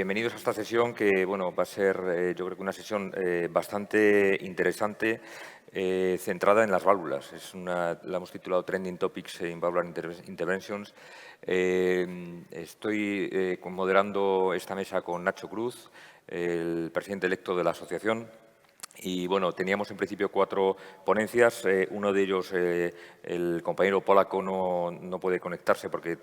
bienvenidos a esta sesión que bueno, va a ser yo creo que una sesión bastante interesante centrada en las válvulas. La hemos titulado Trending Topics in Valvular Interventions. Estoy moderando esta mesa con Nacho Cruz, el presidente electo de la asociación. Y bueno, teníamos en principio 4 ponencias. Uno de ellos, el compañero polaco, no puede conectarse porque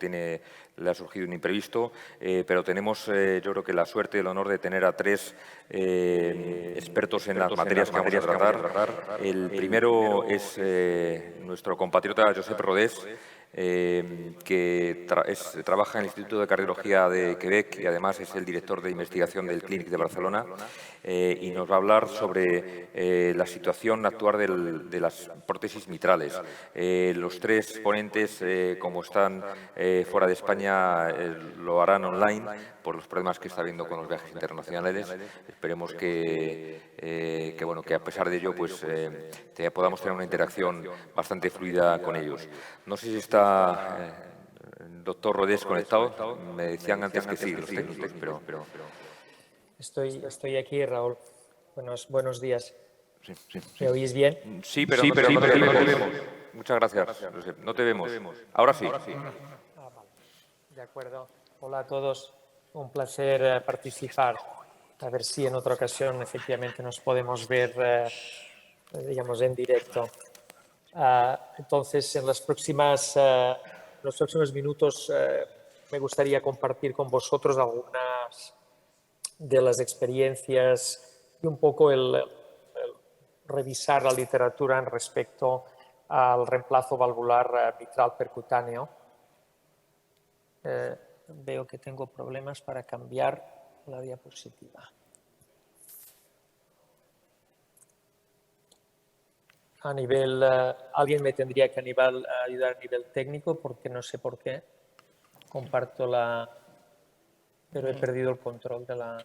le ha surgido un imprevisto, pero tenemos yo creo que la suerte y el honor de tener a 3 expertos en las materias que vamos a tratar. El primero es nuestro compatriota Josep Rodés, que trabaja en el Instituto de Cardiología de Quebec y además es el director de investigación del Clínic de Barcelona, y nos va a hablar sobre la situación actual de las prótesis mitrales. Los 3 ponentes, como están fuera de España, lo harán online por los problemas que está habiendo con los viajes internacionales. Esperemos que a pesar de ello pues, podamos tener una interacción bastante fluida con ellos. No sé si está el doctor Rodés conectado. Me decían antes que sí, los técnicos, pero... Estoy aquí, Raúl. Buenos días. Sí, sí, sí. ¿Me oís bien? Sí, pero no te vemos. Muchas gracias, Josep. No te vemos. Ahora sí. Vale. De acuerdo. Hola a todos. Un placer participar. A ver si en otra ocasión efectivamente nos podemos ver, digamos, en directo. Entonces, en los próximos minutos me gustaría compartir con vosotros algunas de las experiencias y un poco el revisar la literatura en respecto al reemplazo valvular mitral percutáneo. Veo que tengo problemas para cambiar la diapositiva. Alguien me tendría que ayudar a nivel técnico porque no sé por qué. Comparto pero he perdido el control de la...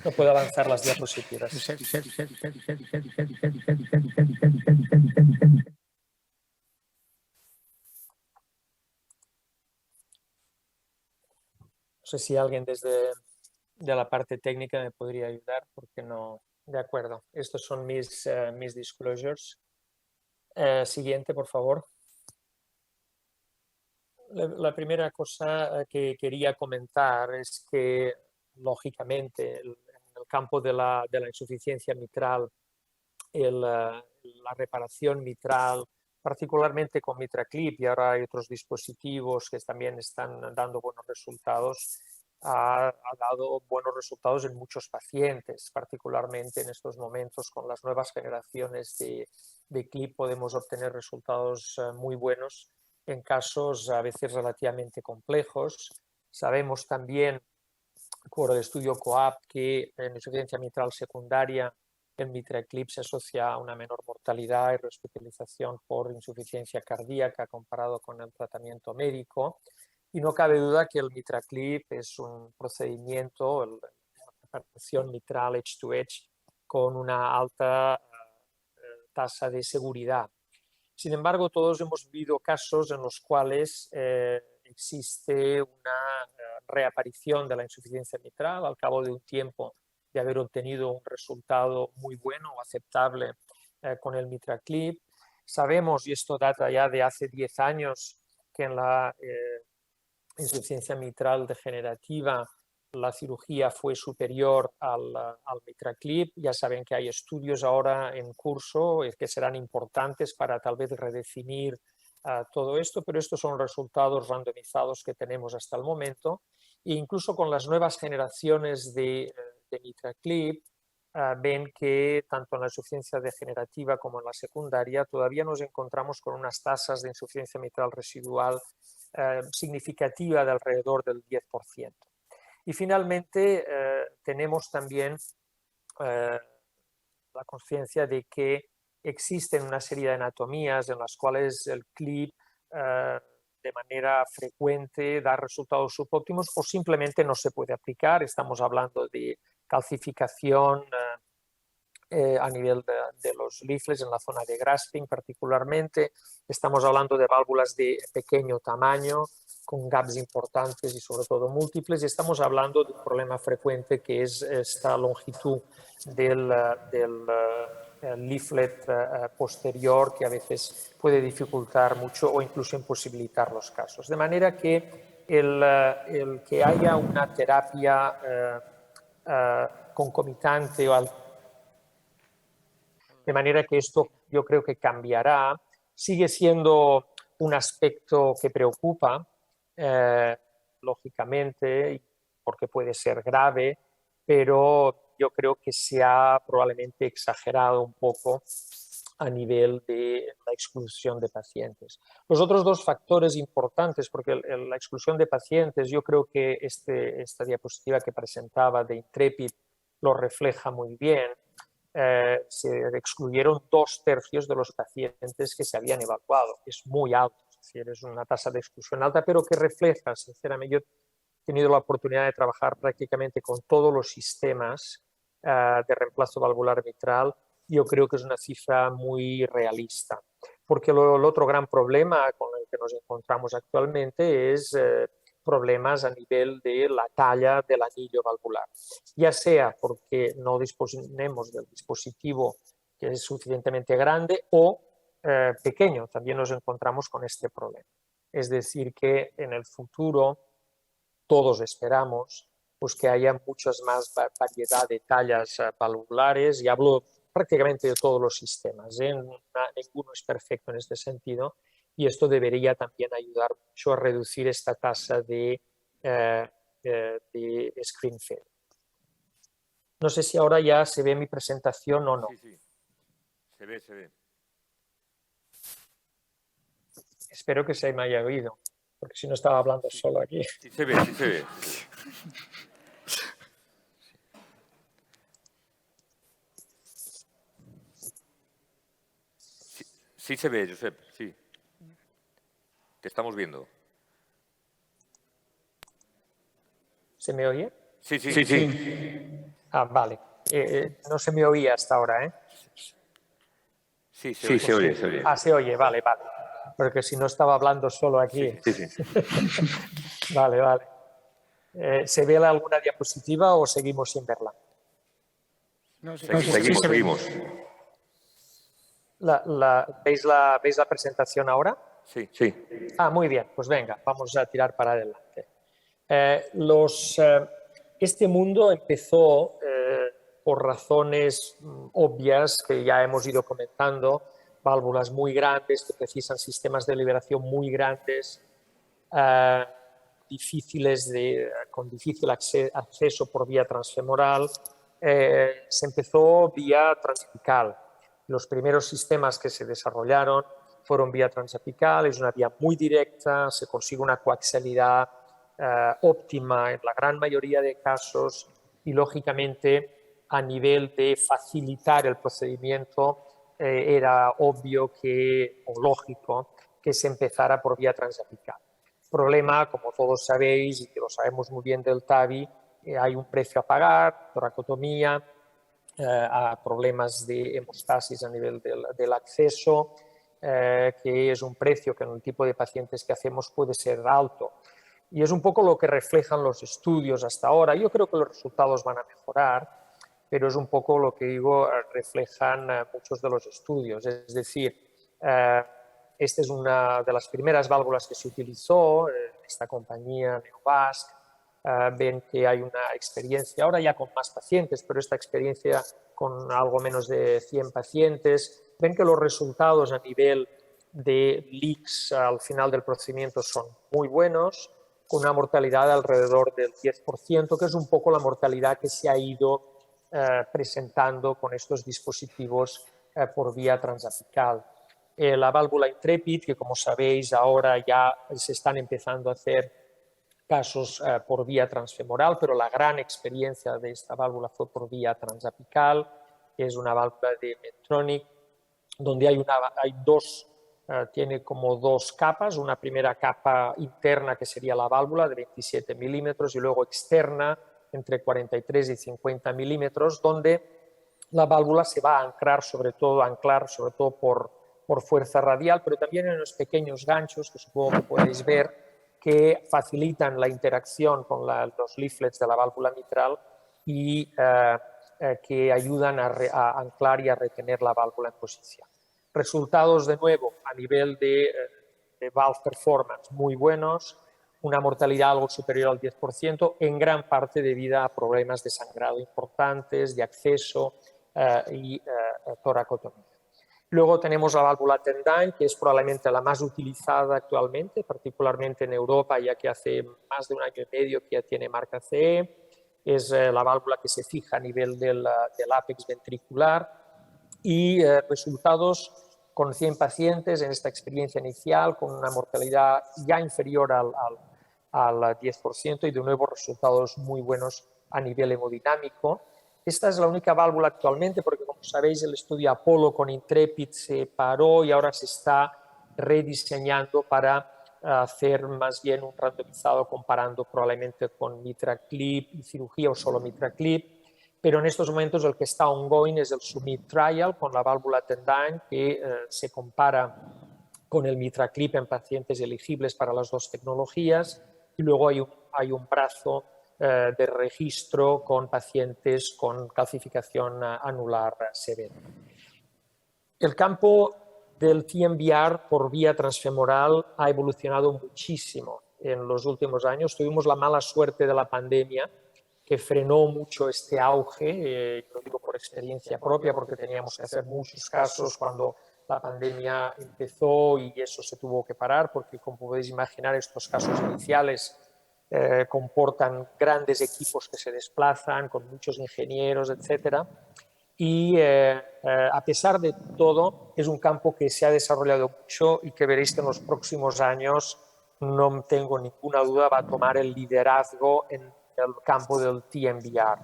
No puedo avanzar las diapositivas. No sé si alguien de la parte técnica me podría ayudar porque no... De acuerdo. Estos son mis disclosures. Siguiente, por favor. La primera cosa que quería comentar es que, lógicamente, en el campo de la insuficiencia mitral, la reparación mitral, particularmente con MitraClip, y ahora hay otros dispositivos que también están dando buenos resultados, ha dado buenos resultados en muchos pacientes, particularmente en estos momentos con las nuevas generaciones de clip podemos obtener resultados muy buenos en casos a veces relativamente complejos. Sabemos también por el estudio COAP que en insuficiencia mitral secundaria el MitraClip se asocia a una menor mortalidad y rehospitalización por insuficiencia cardíaca comparado con el tratamiento médico. Y no cabe duda que el MitraClip es un procedimiento, la reparación mitral edge-to-edge, con una alta tasa de seguridad. Sin embargo, todos hemos vivido casos en los cuales existe una reaparición de la insuficiencia mitral al cabo de un tiempo de haber obtenido un resultado muy bueno o aceptable con el MitraClip. Sabemos, y esto data ya de hace 10 años, que en la insuficiencia mitral degenerativa la cirugía fue superior al MitraClip. Ya saben que hay estudios ahora en curso que serán importantes para tal vez redefinir todo esto, pero estos son resultados randomizados que tenemos hasta el momento. E incluso con las nuevas generaciones de MitraClip, ven que tanto en la insuficiencia degenerativa como en la secundaria todavía nos encontramos con unas tasas de insuficiencia mitral residual significativa de alrededor del 10%. Y finalmente tenemos también la conciencia de que existen una serie de anatomías en las cuales el clip de manera frecuente da resultados subóptimos o simplemente no se puede aplicar. Estamos hablando de calcificación a nivel de los leaflets en la zona de grasping particularmente. Estamos hablando de válvulas de pequeño tamaño con gaps importantes y sobre todo múltiples, y estamos hablando de un problema frecuente que es esta longitud del leaflet posterior, que a veces puede dificultar mucho o incluso imposibilitar los casos. De manera que el que haya una terapia concomitante o de manera que esto yo creo que cambiará, sigue siendo un aspecto que preocupa, lógicamente, porque puede ser grave, pero yo creo que se ha probablemente exagerado un poco a nivel de la exclusión de pacientes. Los otros dos factores importantes, porque la exclusión de pacientes, yo creo que esta diapositiva que presentaba de Intrepid lo refleja muy bien. Se excluyeron 2/3 de los pacientes que se habían evaluado. Es muy alto, es decir, es una tasa de exclusión alta, pero que refleja, sinceramente, yo he tenido la oportunidad de trabajar prácticamente con todos los sistemas de reemplazo valvular mitral. Yo creo que es una cifra muy realista, porque el otro gran problema con el que nos encontramos actualmente es problemas a nivel de la talla del anillo valvular, ya sea porque no disponemos del dispositivo que es suficientemente grande o pequeño, también nos encontramos con este problema. Es decir, que en el futuro todos esperamos pues, que haya muchas más variedad de tallas valvulares, y hablo prácticamente de todos los sistemas, ninguno es perfecto en este sentido, y esto debería también ayudar mucho a reducir esta tasa de screen fail. No sé si ahora ya se ve mi presentación o no. Sí, sí. Se ve, se ve. Espero que se me haya oído, porque si no estaba hablando solo aquí. Sí se ve, sí se ve. Sí se ve, Josep, sí. Te estamos viendo. ¿Se me oye? Sí, sí, sí. Sí, Ah, vale. No se me oía hasta ahora, ¿eh? sí se oye, se oye. Ah, se oye, vale, vale. Porque si no estaba hablando solo aquí. Sí, sí. Vale, vale. ¿Se ve alguna diapositiva o seguimos sin verla? No, sí, Seguimos, se ve. seguimos. ¿Veis la presentación ahora? Sí, sí. Ah, muy bien, pues venga, vamos a tirar para adelante. Este mundo empezó por razones obvias que ya hemos ido comentando, válvulas muy grandes que precisan sistemas de liberación muy grandes, con difícil acceso por vía transfemoral. Se empezó vía transapical. Los primeros sistemas que se desarrollaron fueron vía transapical, es una vía muy directa, se consigue una coaxialidad óptima en la gran mayoría de casos, y lógicamente a nivel de facilitar el procedimiento era obvio o lógico que se empezara por vía transapical. Problema, como todos sabéis y que lo sabemos muy bien del TAVI, hay un precio a pagar, toracotomía, a problemas de hemostasis a nivel del acceso, que es un precio que en el tipo de pacientes que hacemos puede ser alto. Y es un poco lo que reflejan los estudios hasta ahora. Yo creo que los resultados van a mejorar, pero es un poco lo que digo, reflejan muchos de los estudios. Es decir, esta es una de las primeras válvulas que se utilizó, esta compañía Neovasc. Ven que hay una experiencia, ahora ya con más pacientes, pero esta experiencia con algo menos de 100 pacientes. Ven que los resultados a nivel de leaks al final del procedimiento son muy buenos, con una mortalidad de alrededor del 10%, que es un poco la mortalidad que se ha ido presentando con estos dispositivos por vía transapical. La válvula Intrepid, que como sabéis ahora ya se están empezando a hacer casos por vía transfemoral, pero la gran experiencia de esta válvula fue por vía transapical, que es una válvula de Medtronic, donde tiene como dos capas, una primera capa interna que sería la válvula de 27 milímetros y luego externa entre 43 y 50 milímetros, donde la válvula se va a anclar sobre todo por fuerza radial, pero también en unos pequeños ganchos que supongo que podéis ver, que facilitan la interacción con los leaflets de la válvula mitral y que ayudan a anclar y a retener la válvula en posición. Resultados, de nuevo, a nivel de valve performance muy buenos, una mortalidad algo superior al 10%, en gran parte debido a problemas de sangrado importantes, de acceso y toracotomía. Luego tenemos la válvula Tendyne, que es probablemente la más utilizada actualmente, particularmente en Europa, ya que hace más de un año y medio que ya tiene marca CE. Es la válvula que se fija a nivel del ápex ventricular y resultados con 100 pacientes en esta experiencia inicial, con una mortalidad ya inferior al 10% y de nuevo resultados muy buenos a nivel hemodinámico. Esta es la única válvula actualmente porque, como sabéis, el estudio Apollo con Intrepid se paró y ahora se está rediseñando para hacer más bien un randomizado comparando probablemente con MitraClip y cirugía o solo MitraClip. Pero en estos momentos el que está ongoing es el SUMMIT Trial con la válvula Tendyne, que se compara con el MitraClip en pacientes elegibles para las dos tecnologías, y luego hay un brazo de registro con pacientes con calcificación anular severa. El campo del TMVR por vía transfemoral ha evolucionado muchísimo en los últimos años. Tuvimos la mala suerte de la pandemia, que frenó mucho este auge, lo digo por experiencia propia, porque teníamos que hacer muchos casos cuando la pandemia empezó y eso se tuvo que parar, porque como podéis imaginar, estos casos iniciales comportan grandes equipos que se desplazan, con muchos ingenieros, etcétera. Y a pesar de todo, es un campo que se ha desarrollado mucho y que veréis que en los próximos años, no tengo ninguna duda, va a tomar el liderazgo en el campo del TMVR,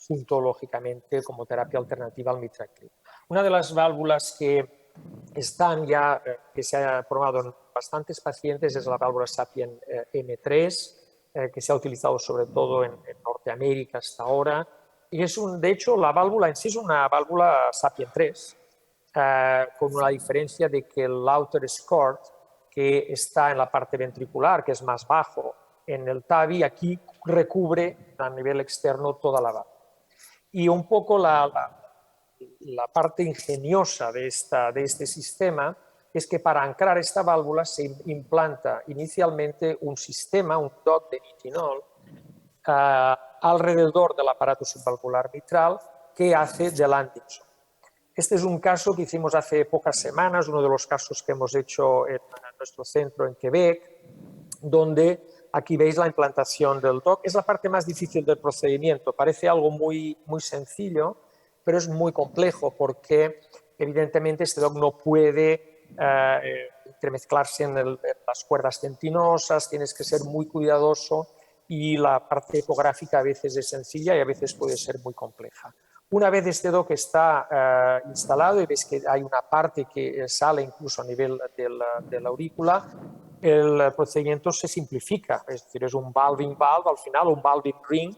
junto lógicamente como terapia alternativa al MitraClip. Una de las válvulas que están ya, que se ha probado en bastantes pacientes es la válvula Sapien M3, que se ha utilizado sobre todo en Norteamérica hasta ahora. Y es de hecho, la válvula en sí es una válvula Sapien 3, con una diferencia de que el outer skirt, que está en la parte ventricular, que es más bajo en el TAVI, aquí recubre a nivel externo toda la válvula. Y un poco la parte ingeniosa de este sistema es que para anclar esta válvula se implanta inicialmente un sistema, un DOT de nitinol, alrededor del aparato subvalvular mitral que hace de landing zone. Este es un caso que hicimos hace pocas semanas, uno de los casos que hemos hecho en nuestro centro en Quebec, donde aquí veis la implantación del DOC. Es la parte más difícil del procedimiento. Parece algo muy sencillo, pero es muy complejo porque evidentemente este DOC no puede entremezclarse en las cuerdas tentinosas, tienes que ser muy cuidadoso y la parte ecográfica a veces es sencilla y a veces puede ser muy compleja. Una vez este DOC está instalado y ves que hay una parte que sale incluso a nivel de la aurícula, el procedimiento se simplifica, es decir, es un valving valve, al final un valving ring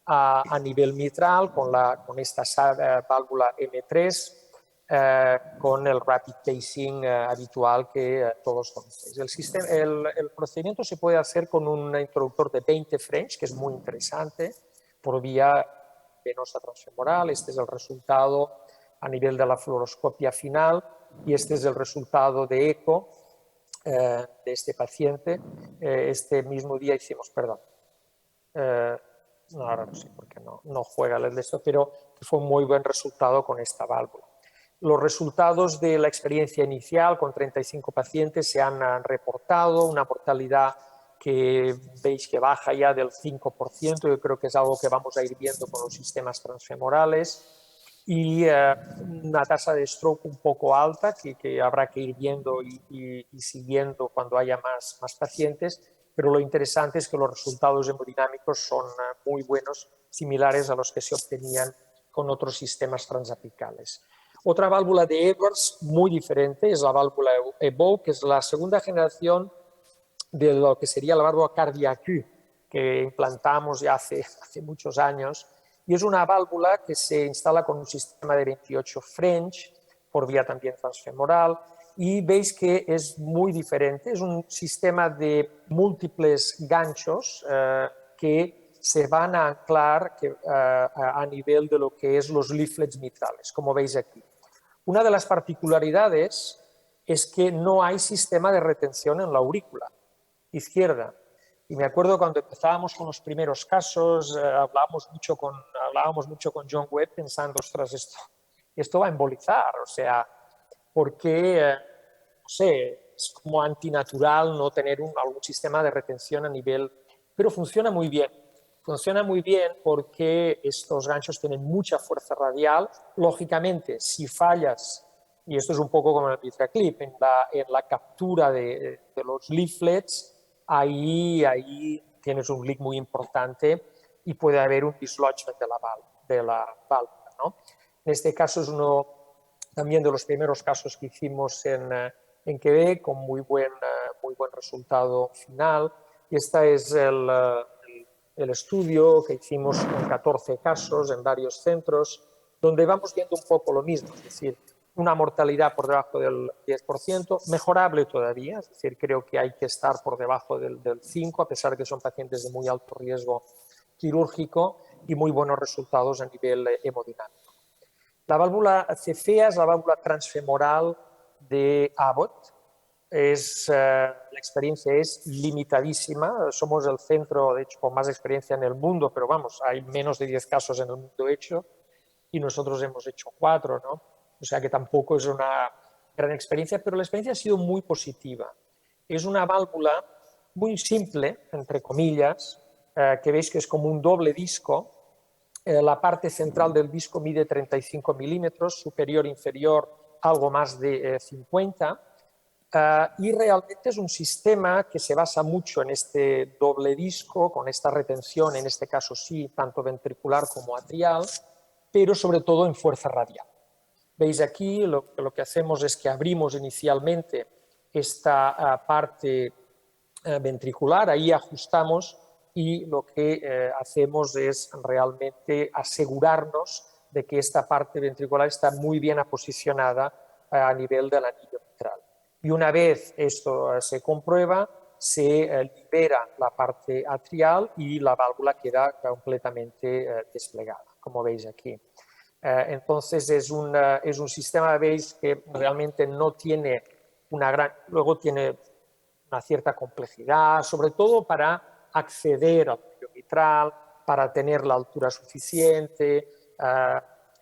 a nivel mitral con esta válvula M3, con el rapid pacing habitual que todos conocéis. El procedimiento se puede hacer con un introductor de 20 French, que es muy interesante, por vía venosa transfemoral. Este es el resultado a nivel de la fluoroscopia final y este es el resultado de eco de este paciente. Este mismo día hicimos, perdón, no, ahora no sé por qué no juega el de esto, pero fue un muy buen resultado con esta válvula. Los resultados de la experiencia inicial con 35 pacientes se han reportado, una mortalidad que veis que baja ya del 5%, yo creo que es algo que vamos a ir viendo con los sistemas transfemorales, y una tasa de stroke un poco alta que habrá que ir viendo y siguiendo cuando haya más pacientes, pero lo interesante es que los resultados hemodinámicos son muy buenos, similares a los que se obtenían con otros sistemas transapicales. Otra válvula de Edwards muy diferente es la válvula EVOQUE, que es la segunda generación de lo que sería la válvula CardiAQ, que implantamos ya hace muchos años, y es una válvula que se instala con un sistema de 28 French por vía también transfemoral y veis que es muy diferente. Es un sistema de múltiples ganchos que se van a anclar a nivel de lo que es los leaflets mitrales, como veis aquí. Una de las particularidades es que no hay sistema de retención en la aurícula izquierda. Y me acuerdo cuando empezábamos con los primeros casos, hablábamos mucho con John Webb pensando, ostras, esto va a embolizar, o sea, porque, no sé, es como antinatural no tener algún sistema de retención a nivel, pero funciona muy bien. Funciona muy bien porque estos ganchos tienen mucha fuerza radial. Lógicamente, si fallas, y esto es un poco como el Mitraclip, en la captura de los leaflets, ahí tienes un leak muy importante y puede haber un dislodgement de la válvula, ¿no? En este caso es uno también de los primeros casos que hicimos en Quebec, con muy buen resultado final. Y este es el estudio que hicimos con 14 casos en varios centros, donde vamos viendo un poco lo mismo, es decir, una mortalidad por debajo del 10%, mejorable todavía, es decir, creo que hay que estar por debajo del 5%, a pesar de que son pacientes de muy alto riesgo quirúrgico, y muy buenos resultados a nivel hemodinámico. La válvula cefea es la válvula transfemoral de Abbott. La experiencia es limitadísima. Somos el centro, de hecho, con más experiencia en el mundo, pero vamos, hay menos de 10 casos en el mundo hecho y nosotros hemos hecho 4, ¿no? O sea que tampoco es una gran experiencia, pero la experiencia ha sido muy positiva. Es una válvula muy simple, entre comillas, que veis que es como un doble disco. La parte central del disco mide 35 milímetros, superior e inferior algo más de 50. Y realmente es un sistema que se basa mucho en este doble disco, con esta retención, en este caso sí, tanto ventricular como atrial, pero sobre todo en fuerza radial. Veis aquí lo que hacemos es que abrimos inicialmente esta parte ventricular, ahí ajustamos y lo que hacemos es realmente asegurarnos de que esta parte ventricular está muy bien posicionada a nivel del anillo mitral. Y una vez esto se comprueba, se libera la parte atrial y la válvula queda completamente desplegada, como veis aquí. Entonces es un sistema, veis, que realmente no tiene luego tiene una cierta complejidad, sobre todo para acceder al anillo mitral, para tener la altura suficiente,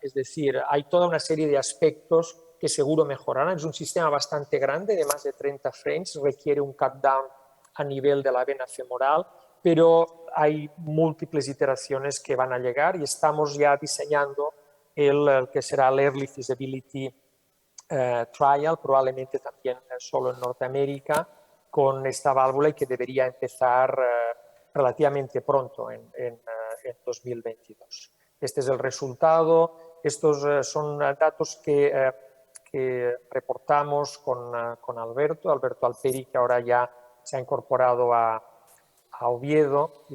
es decir, hay toda una serie de aspectos que seguro mejorarán. Es un sistema bastante grande, de más de 30 frames, requiere un cut down a nivel de la vena femoral, pero hay múltiples iteraciones que van a llegar y estamos ya diseñando el que será el Early Feasibility Trial, probablemente también solo en Norteamérica, con esta válvula y que debería empezar relativamente pronto, en 2022. Este es el resultado. Estos son datos que reportamos con Alberto Alperi, que ahora ya se ha incorporado a Oviedo,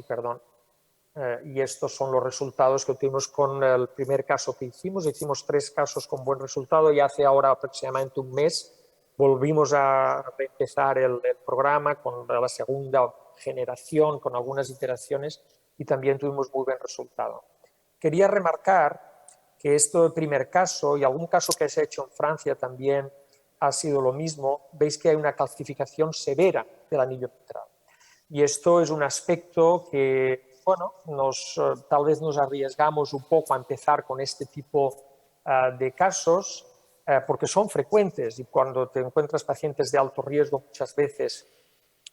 y estos son los resultados que obtuvimos con el primer caso que hicimos. Hicimos 3 casos con buen resultado y hace ahora aproximadamente un mes volvimos a empezar el programa con la segunda generación, con algunas iteraciones, y también tuvimos muy buen resultado. Quería remarcar que este primer caso y algún caso que se ha hecho en Francia también ha sido lo mismo. Veis que hay una calcificación severa del anillo mitral. Y esto es un aspecto que, bueno, tal vez nos arriesgamos un poco a empezar con este tipo de casos, porque son frecuentes y cuando te encuentras pacientes de alto riesgo muchas veces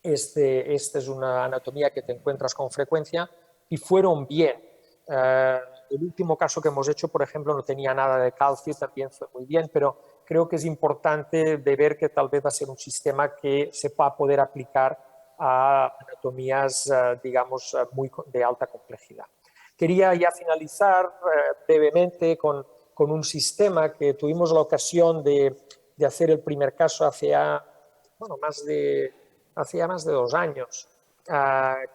esta es una anatomía que te encuentras con frecuencia y fueron bien. El último caso que hemos hecho, por ejemplo, no tenía nada de calcio, también fue muy bien, pero creo que es importante de ver que tal vez va a ser un sistema que se va a poder aplicar a anatomías, digamos, muy de alta complejidad. Quería ya finalizar brevemente con un sistema que tuvimos la ocasión de hacer el primer caso hace ya más de 2 años,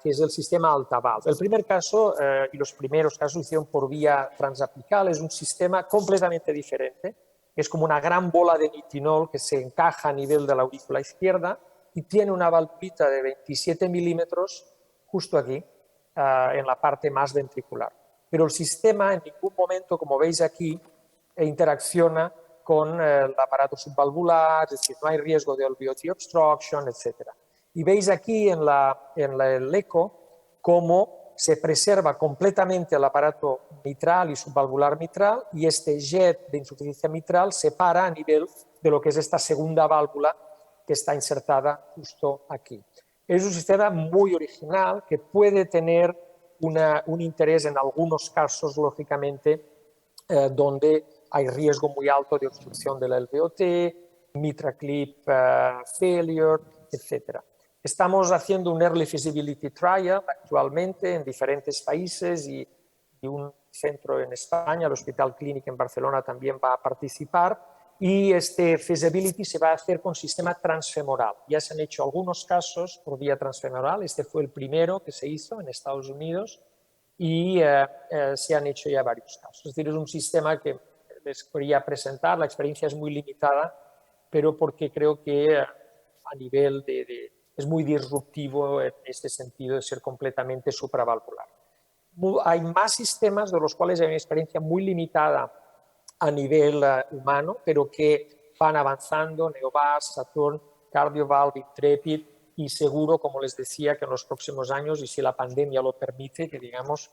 que es el sistema Altaval. El primer caso y los primeros casos se hicieron por vía transapical, es un sistema completamente diferente. Es como una gran bola de nitinol que se encaja a nivel de la aurícula izquierda y tiene una valvulita de 27 milímetros justo aquí, en la parte más ventricular. Pero el sistema en ningún momento, como veis aquí, interacciona con el aparato subvalvular, es decir, no hay riesgo de alveolar obstruction, etc. Y veis aquí en el eco cómo se preserva completamente el aparato mitral y subvalvular mitral y este jet de insuficiencia mitral se para a nivel de lo que es esta segunda válvula que está insertada justo aquí. Es un sistema muy original que puede tener un interés en algunos casos, lógicamente, donde hay riesgo muy alto de obstrucción de la LVOT, MitraClip failure, etc. Estamos haciendo un Early Feasibility Trial actualmente en diferentes países y un centro en España, el Hospital Clínic en Barcelona, también va a participar. Y este feasibility se va a hacer con sistema transfemoral. Ya se han hecho algunos casos por vía transfemoral. Este fue el primero que se hizo en Estados Unidos y se han hecho ya varios casos. Es decir, es un sistema que les quería presentar. La experiencia es muy limitada, pero porque creo que a nivel es muy disruptivo en este sentido de ser completamente supravalvular. Hay más sistemas de los cuales hay una experiencia muy limitada a nivel humano, pero que van avanzando, Neovasc, Saturn, CardioValve, Intrepid, y seguro, como les decía, que en los próximos años, y si la pandemia lo permite, que digamos,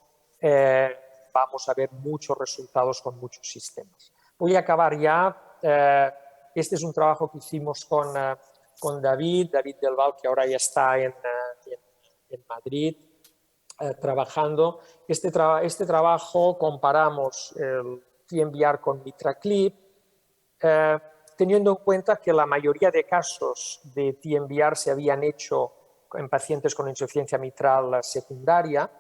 vamos a ver muchos resultados con muchos sistemas. Voy a acabar ya. Este es un trabajo que hicimos con David Del Val, que ahora ya está en Madrid, trabajando. Este trabajo comparamos el TMVR con MitraClip, teniendo en cuenta que la mayoría de casos de TMVR se habían hecho en pacientes con insuficiencia mitral secundaria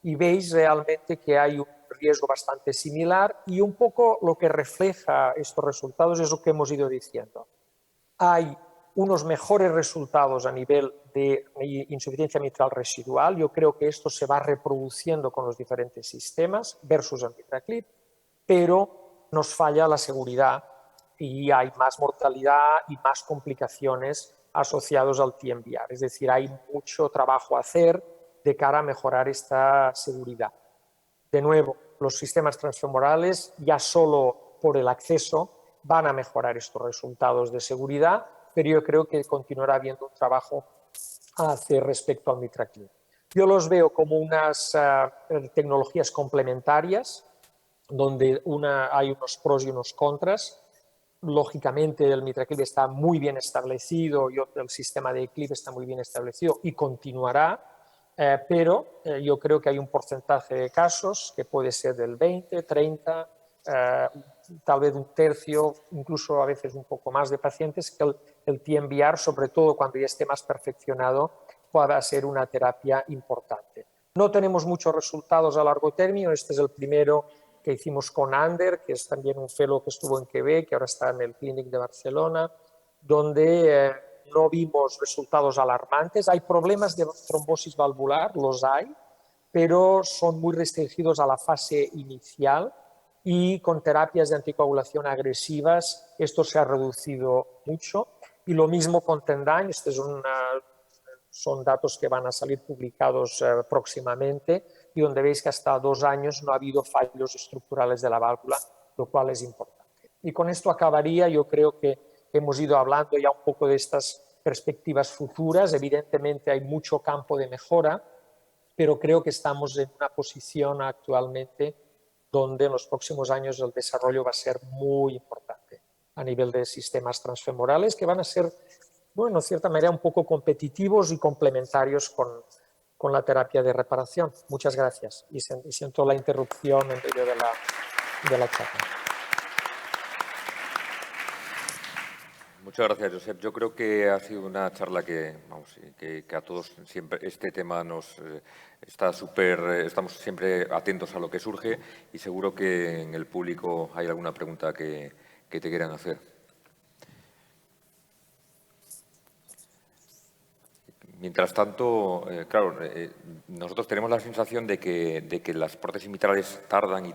y veis realmente que hay un riesgo bastante similar y un poco lo que refleja estos resultados es lo que hemos ido diciendo. Hay unos mejores resultados a nivel de insuficiencia mitral residual. Yo creo que esto se va reproduciendo con los diferentes sistemas versus el MitraClip, pero nos falla la seguridad y hay más mortalidad y más complicaciones asociados al TMVR. Es decir, hay mucho trabajo a hacer de cara a mejorar esta seguridad. De nuevo, los sistemas transfemorales ya solo por el acceso van a mejorar estos resultados de seguridad, pero yo creo que continuará habiendo un trabajo a hacer respecto al MitraClip. Yo los veo como unas tecnologías complementarias, donde hay unos pros y unos contras. Lógicamente, el MitraClip está muy bien establecido, el sistema de clip está muy bien establecido y continuará, pero yo creo que hay un porcentaje de casos que puede ser del 20, 30, tal vez un tercio, incluso a veces un poco más de pacientes, que el TMVR, sobre todo cuando ya esté más perfeccionado, pueda ser una terapia importante. No tenemos muchos resultados a largo término. Este es el primero que hicimos con Ander, que es también un fellow que estuvo en Quebec, que ahora está en el Clínic de Barcelona, donde no vimos resultados alarmantes. Hay problemas de trombosis valvular, los hay, pero son muy restringidos a la fase inicial y con terapias de anticoagulación agresivas esto se ha reducido mucho. Y lo mismo con Tendyne, son datos que van a salir publicados próximamente y donde veis que hasta 2 años no ha habido fallos estructurales de la válvula, lo cual es importante. Y con esto acabaría. Yo creo que hemos ido hablando ya un poco de estas perspectivas futuras. Evidentemente hay mucho campo de mejora, pero creo que estamos en una posición actualmente donde en los próximos años el desarrollo va a ser muy importante a nivel de sistemas transfemorales que van a ser, bueno, en cierta manera un poco competitivos y complementarios con la terapia de reparación. Muchas gracias y siento la interrupción en medio de la charla. Muchas gracias, Josep. Yo creo que ha sido una charla que a todos siempre este tema nos está estamos siempre atentos a lo que surge y seguro que en el público hay alguna pregunta que te quieran hacer. Mientras tanto, claro, nosotros tenemos la sensación de que las prótesis mitrales tardan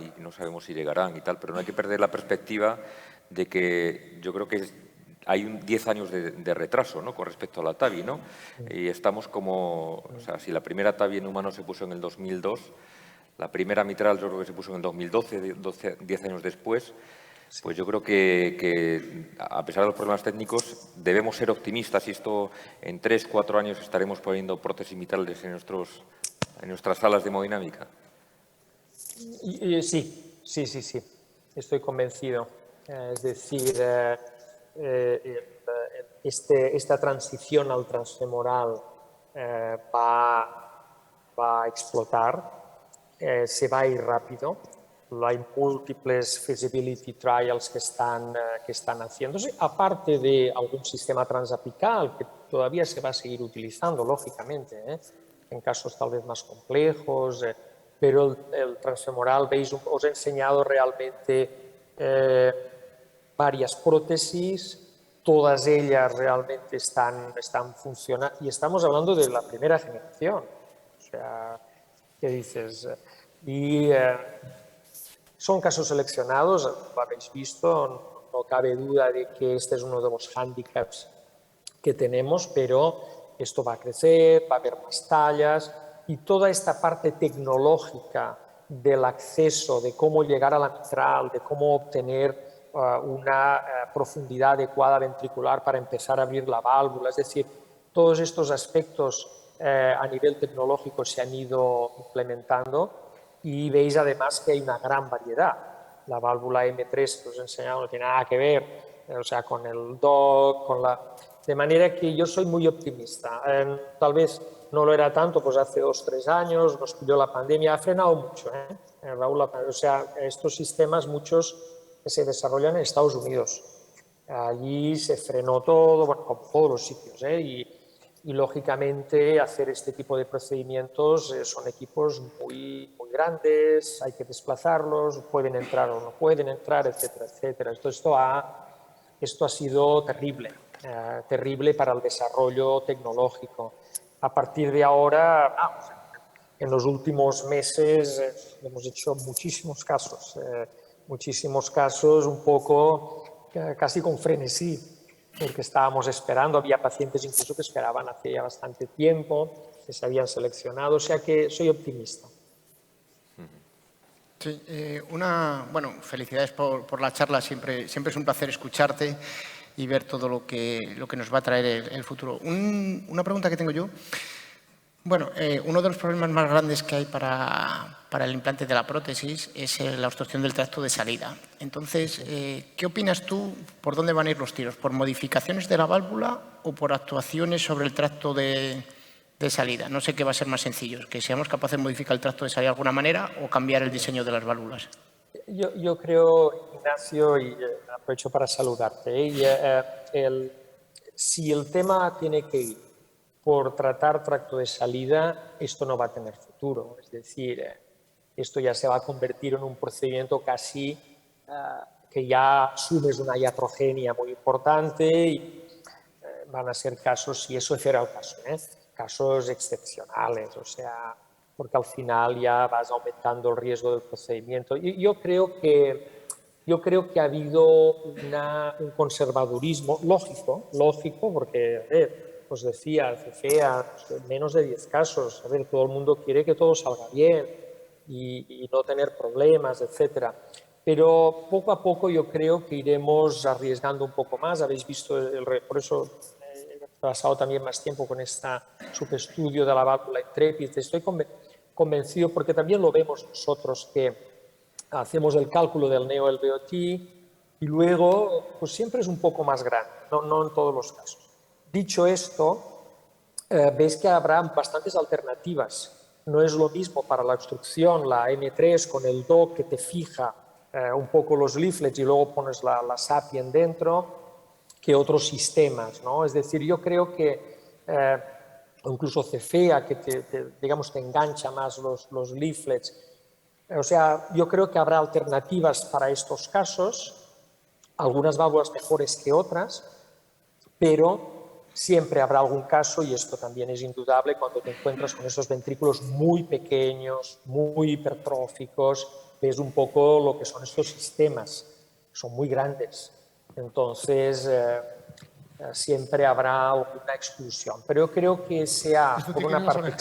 y no sabemos si llegarán y tal, pero no hay que perder la perspectiva de que yo creo que hay 10 años de retraso, ¿no?, con respecto a la TAVI, ¿no? Y estamos como, o sea, si la primera TAVI en humanos se puso en el 2002, la primera mitral yo creo que se puso en el 2012, 10 años después, pues yo creo que a pesar de los problemas técnicos debemos ser optimistas y esto en 3, 4 años estaremos poniendo prótesis mitrales en nuestras salas de hemodinámica. Sí, estoy convencido. Es decir, esta transición al transfemoral va a explotar, se va a ir rápido. Hay múltiples feasibility trials que están haciéndose, aparte de algún sistema transapical que todavía se va a seguir utilizando, lógicamente, en casos tal vez más complejos, pero el transfemoral, veis, os he enseñado realmente varias prótesis, todas ellas realmente están funcionando y estamos hablando de la primera generación. O sea, ¿qué dices? Y son casos seleccionados, lo habéis visto, no cabe duda de que este es uno de los hándicaps que tenemos, pero esto va a crecer, va a haber más tallas y toda esta parte tecnológica del acceso, de cómo llegar a la mitral, de cómo obtener una profundidad adecuada ventricular para empezar a abrir la válvula, es decir, todos estos aspectos a nivel tecnológico se han ido implementando y veis además que hay una gran variedad. La válvula M3 que os he enseñado no tiene nada que ver, o sea, con el DOC, con la... De manera que yo soy muy optimista. Tal vez no lo era tanto, pues hace 2 o 3 años, nos pilló la pandemia, ha frenado mucho, Raúl, o sea, estos sistemas, muchos que se desarrollan en Estados Unidos. Allí se frenó todo, bueno, como todos los sitios, y lógicamente hacer este tipo de procedimientos son equipos muy grandes, hay que desplazarlos, pueden entrar o no pueden entrar, etcétera, etcétera. Esto ha sido terrible, terrible para el desarrollo tecnológico. A partir de ahora, en los últimos meses hemos hecho muchísimos casos un poco casi con frenesí, porque estábamos esperando, había pacientes incluso que esperaban hace ya bastante tiempo, que se habían seleccionado, o sea que soy optimista. Sí, bueno, felicidades por la charla, siempre es un placer escucharte y ver todo lo que nos va a traer el futuro. Una pregunta que tengo yo. Bueno, uno de los problemas más grandes que hay para el implante de la prótesis es la obstrucción del tracto de salida. Entonces, ¿qué opinas tú? ¿Por dónde van a ir los tiros? ¿Por modificaciones de la válvula o por actuaciones sobre el tracto de salida? No sé qué va a ser más sencillo, que seamos capaces de modificar el tracto de salida de alguna manera o cambiar el diseño de las válvulas. Yo creo, Ignacio, y aprovecho para saludarte, si el tema tiene que ir por tratar tracto de salida, esto no va a tener futuro. Es decir, esto ya se va a convertir en un procedimiento casi que ya asumes una iatrogenia muy importante y van a ser casos, si eso fuera el caso, casos excepcionales, o sea, porque al final ya vas aumentando el riesgo del procedimiento. Yo creo que ha habido un conservadurismo lógico, porque os decía, CFEA, menos de 10 casos. A ver, todo el mundo quiere que todo salga bien y no tener problemas, etcétera. Pero poco a poco yo creo que iremos arriesgando un poco más. Habéis visto, por eso he pasado también más tiempo con este subestudio de la válvula Intrepid. Estoy convencido porque también lo vemos nosotros que hacemos el cálculo del neo-LVOT y luego pues siempre es un poco más grande, no en todos los casos. Dicho esto, veis que habrá bastantes alternativas. No es lo mismo para la obstrucción la M3 con el DOC que te fija un poco los leaflets y luego pones la Sapien dentro que otros sistemas, ¿no? Es decir, yo creo que incluso CFEA que digamos, te engancha más los leaflets. O sea, yo creo que habrá alternativas para estos casos, algunas válvulas mejores que otras, pero siempre habrá algún caso, y esto también es indudable, cuando te encuentras con esos ventrículos muy pequeños, muy hipertróficos, ves un poco lo que son estos sistemas. son muy grandes. Entonces, siempre habrá una exclusión. Pero yo creo que se ha, por una parte,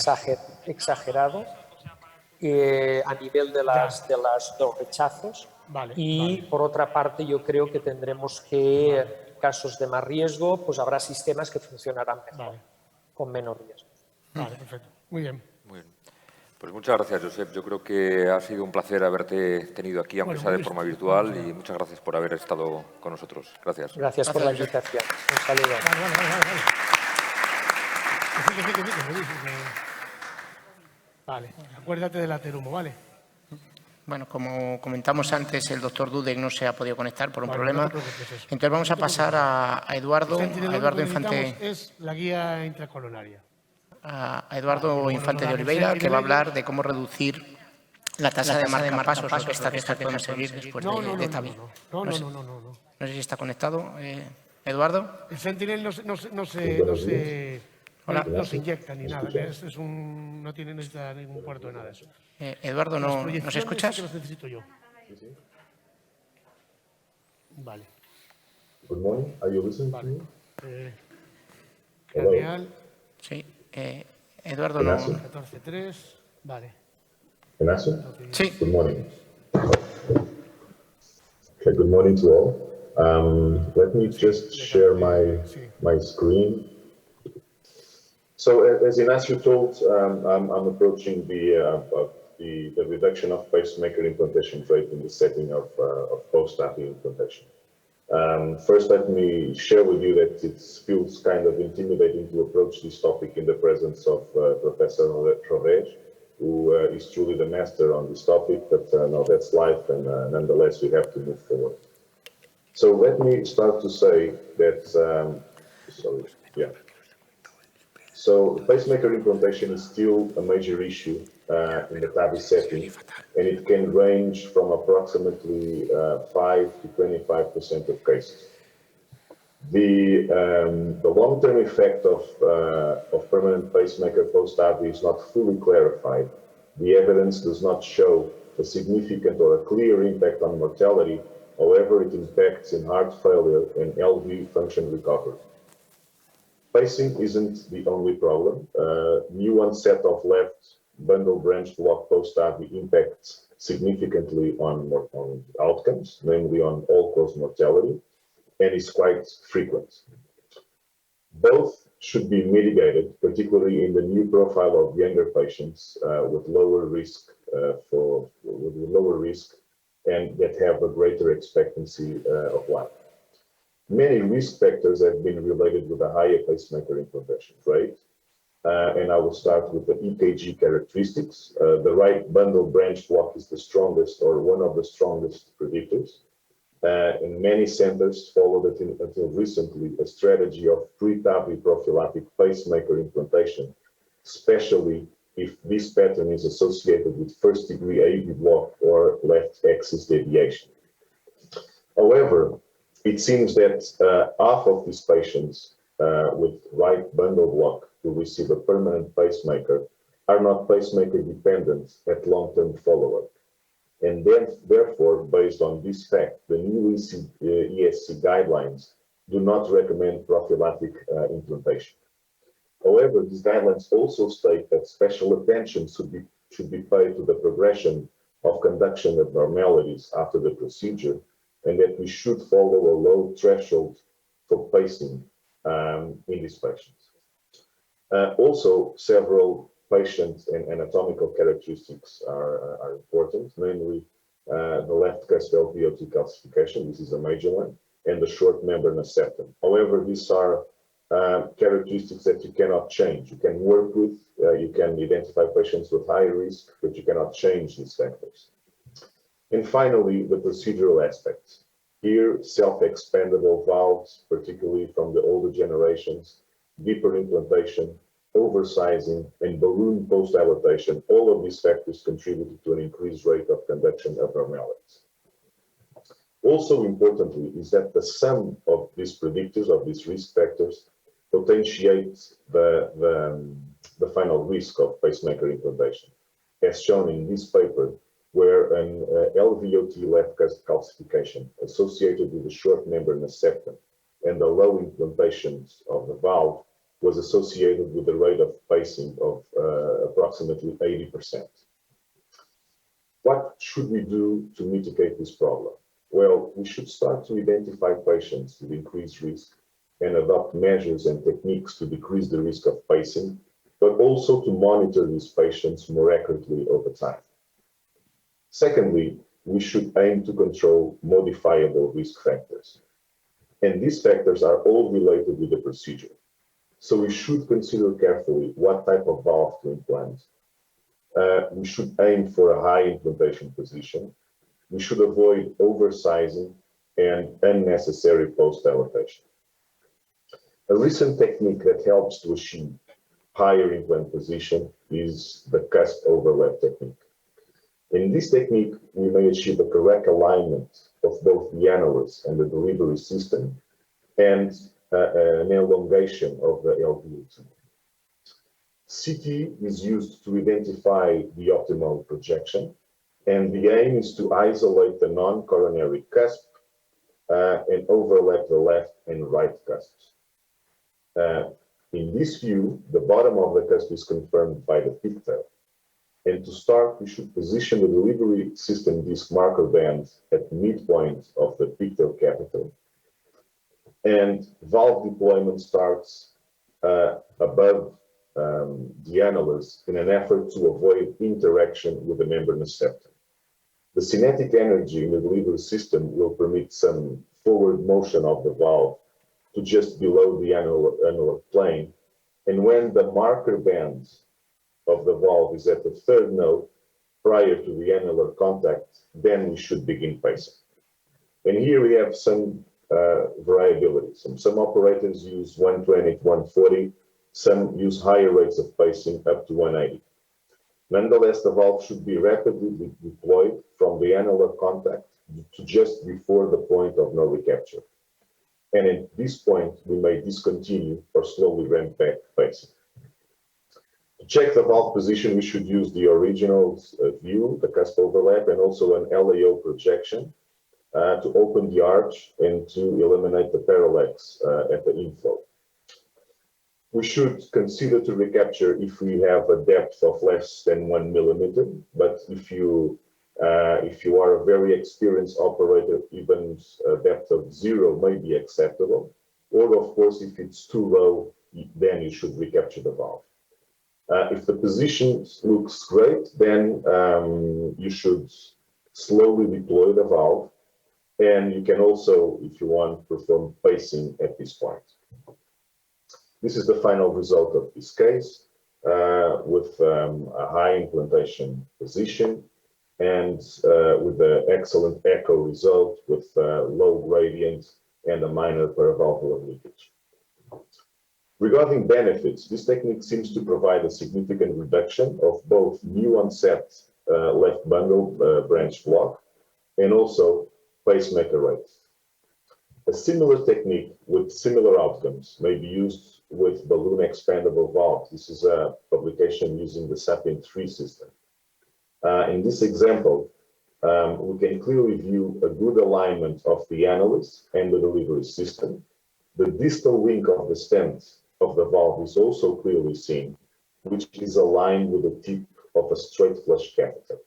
exagerado a nivel de los rechazos. Y por otra parte, yo creo que tendremos que, en casos de más riesgo, pues habrá sistemas que funcionarán mejor, con menos riesgo. Vale, perfecto. Muy bien. Muy bien. Pues muchas gracias, Josep. Yo creo que ha sido un placer haberte tenido aquí, aunque sea de forma virtual, y muchas gracias por haber estado con nosotros. Gracias. Gracias por la invitación. Un saludo. Vale, acuérdate del aterumo, ¿vale? Bueno, como comentamos antes, el doctor Dudek no se ha podido conectar por un problema. Entonces vamos a pasar a Eduardo Infante. Es la guía intracoronaria. A Eduardo Infante de Oliveira, que va a hablar de cómo reducir la tasa de marcapasos, esta que podemos seguir después de esta vía. No. No sé si está conectado. Eduardo. El Sentinel no se inyecta ni nada. No necesita ningún puerto de nada de eso. Eduardo, ¿nos escuchas? Que los necesito yo. Vale. Good morning. Are you listening to me? Craneal. Sí. Eduardo, no. 14.3. Vale. Ignacio? Sí. Good morning. Okay, good morning to all. Let me just share my screen. So, as Ignacio told, I'm approaching the reduction of pacemaker implantation rate in the setting of post-TAVI implantation. First, let me share with you that it feels kind of intimidating to approach this topic in the presence of Professor Roveig, who is truly the master on this topic, but no, that's life, and nonetheless, we have to move forward. So let me start to say that, So pacemaker implantation is still a major issue in the TAVI setting, and it can range from approximately 5 to 25% of cases. The long-term effect of permanent pacemaker post-TAVI is not fully clarified. The evidence does not show a significant or a clear impact on mortality. However, it impacts in heart failure and LV function recovery. Pacing isn't the only problem. New onset of left bundle branch block post-TAVI impacts significantly on outcomes, namely on all-cause mortality, and is quite frequent. Both should be mitigated, particularly in the new profile of younger patients with lower risk and that have a greater expectancy of life. Many risk factors have been related with a higher pacemaker implantation rate, and I will start with the EKG characteristics. The right bundle branch block is the strongest or one of the strongest predictors. And many centers followed until recently a strategy of pre-TAVI prophylactic pacemaker implantation, especially if this pattern is associated with first-degree AV block or left axis deviation. However, it seems that half of these patients with right bundle block who receive a permanent pacemaker are not pacemaker dependent at long-term follow-up. And then, therefore, based on this fact, the new ESC guidelines do not recommend prophylactic implantation. However, these guidelines also state that special attention should be paid to the progression of conduction abnormalities after the procedure, and that we should follow a low threshold for pacing in these patients. Also, several patient and anatomical characteristics are important, namely the left cusp LVOT calcification, this is a major one, and the short membranous septum. However, these are characteristics that you cannot change. You can work with, you can identify patients with high risk, but you cannot change these factors. And finally, the procedural aspects. Here, self-expandable valves, particularly from the older generations, deeper implantation, oversizing, and balloon post-dilatation, all of these factors contributed to an increased rate of conduction abnormalities. Also importantly is that the sum of these predictors, of these risk factors, potentiates the final risk of pacemaker implantation. As shown in this paper, where an LVOT left calcification associated with the short membranous septum and the low implantations of the valve was associated with a rate of pacing of approximately 80%. What should we do to mitigate this problem? Well, we should start to identify patients with increased risk and adopt measures and techniques to decrease the risk of pacing, but also to monitor these patients more accurately over time. Secondly, we should aim to control modifiable risk factors. And these factors are all related with the procedure. So we should consider carefully what type of valve to implant. We should aim for a high implantation position. We should avoid oversizing and unnecessary post-dilatation. A recent technique that helps to achieve higher implant position is the cusp overlap technique. In this technique, we may achieve a correct alignment of both the annulus and the delivery system and an elongation of the LVOT. CT is used to identify the optimal projection, and the aim is to isolate the non-coronary cusp and overlap the left and right cusps. In this view, the bottom of the cusp is confirmed by the pigtail. And to start, we should position the delivery system disc marker band at the midpoint of the pigtail capital. And valve deployment starts above the annulus in an effort to avoid interaction with the membranous septum. The kinetic energy in the delivery system will permit some forward motion of the valve to just below the annular plane. And when the marker band of the valve is at the third node prior to the annular contact, then we should begin pacing. And here we have some variability. Some operators use 120 to 140, some use higher rates of pacing up to 180. Nonetheless, the valve should be rapidly deployed from the annular contact to just before the point of no recapture. And at this point, we may discontinue or slowly ramp back pacing. To check the valve position, we should use the original view, the cusp overlap, and also an LAO projection to open the arch and to eliminate the parallax at the inflow. We should consider to recapture if we have a depth of less than 1 millimeter, but if you are a very experienced operator, even a depth of 0 may be acceptable. Or of course, if it's too low, then you should recapture the valve. If the position looks great, then you should slowly deploy the valve. And you can also, if you want, perform pacing at this point. This is the final result of this case with a high implantation position and with the excellent echo result with low gradient and a minor paravalvular leakage. Regarding benefits, this technique seems to provide a significant reduction of both new onset left bundle branch block and also pacemaker rate. A similar technique with similar outcomes may be used with balloon expandable valves. This is a publication using the SAPIEN 3 system. In this example, we can clearly view a good alignment of the annulus and the delivery system. The distal link of the stent of the valve is also clearly seen, which is aligned with the tip of a straight flush catheter.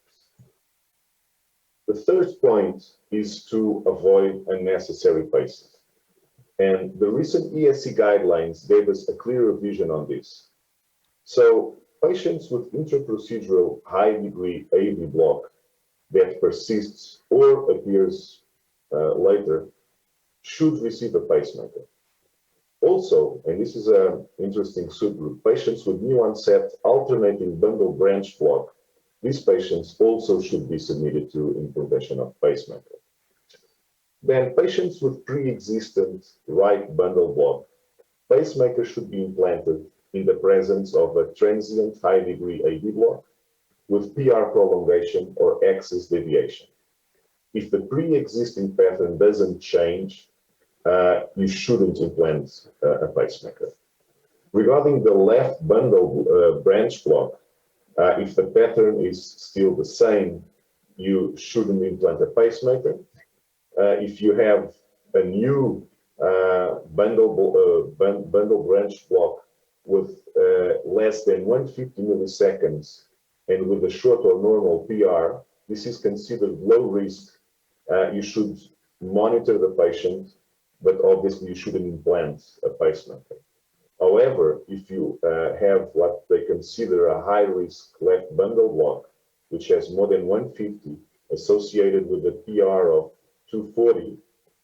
The third point is to avoid unnecessary pacing. And the recent ESC guidelines gave us a clearer vision on this. So patients with intraprocedural high-degree AV block that persists or appears later should receive a pacemaker. Also, and this is an interesting subgroup, patients with new onset alternating bundle branch block, these patients also should be submitted to implantation of pacemaker. Then patients with pre-existent right bundle block, pacemaker should be implanted in the presence of a transient high-degree AV block with PR prolongation or excess deviation. If the pre-existing pattern doesn't change, you shouldn't implant a pacemaker. Regarding the left bundle branch block, if the pattern is still the same, you shouldn't implant a pacemaker. If you have a new bundle branch block with less than 150 milliseconds and with a short or normal PR, this is considered low risk. You should monitor the patient, but obviously you shouldn't implant a pacemaker. However, if you have what they consider a high-risk left bundle block, which has more than 150 associated with a PR of 240,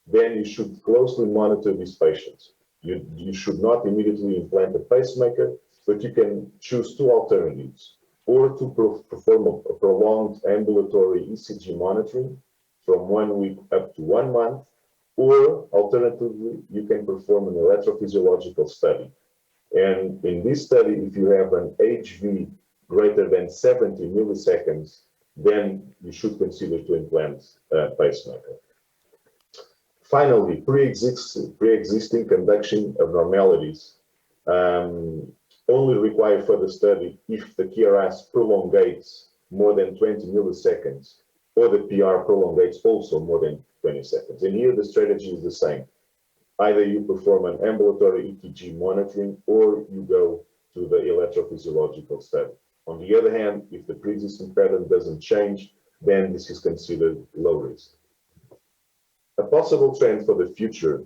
then you should closely monitor these patients. You should not immediately implant a pacemaker, but you can choose two alternatives, or to perform a prolonged ambulatory ECG monitoring from 1 week up to 1 month, or alternatively, you can perform an electrophysiological study. And in this study, if you have an HV greater than 70 milliseconds, then you should consider to implant a pacemaker. Finally, pre-existing conduction abnormalities only require further study if the QRS prolongates more than 20 milliseconds, or the PR prolongates also more than 20 seconds. And here the strategy is the same. Either you perform an ambulatory EKG monitoring, or you go to the electrophysiological study. On the other hand, if the pre-existing pattern doesn't change, then this is considered low risk. A possible trend for the future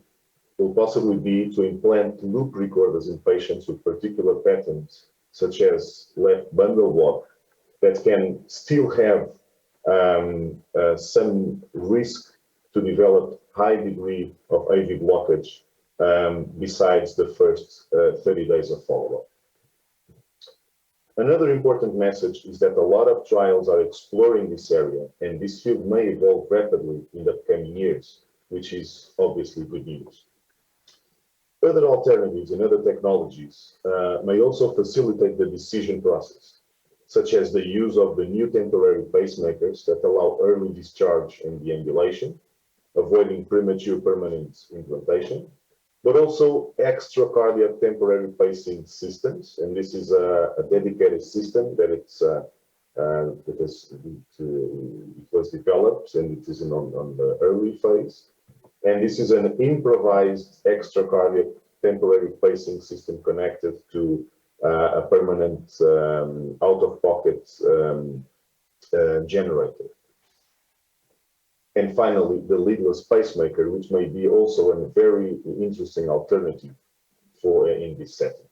will possibly be to implant loop recorders in patients with particular patterns, such as left bundle block, that can still have some risk to develop high degree of AV blockage besides the first 30 days of follow-up. Another important message is that a lot of trials are exploring this area, and this field may evolve rapidly in the coming years, which is obviously good news. Other alternatives and other technologies may also facilitate the decision process, such as the use of the new temporary pacemakers that allow early discharge and deambulation, avoiding premature permanent implantation, but also extracardiac temporary pacing systems. And this is a dedicated system that it was developed, and it is on the early phase. And this is an improvised extracardiac temporary pacing system connected to a permanent out-of-pocket generator. And finally, the leadless pacemaker, which may be also a very interesting alternative for in this setting.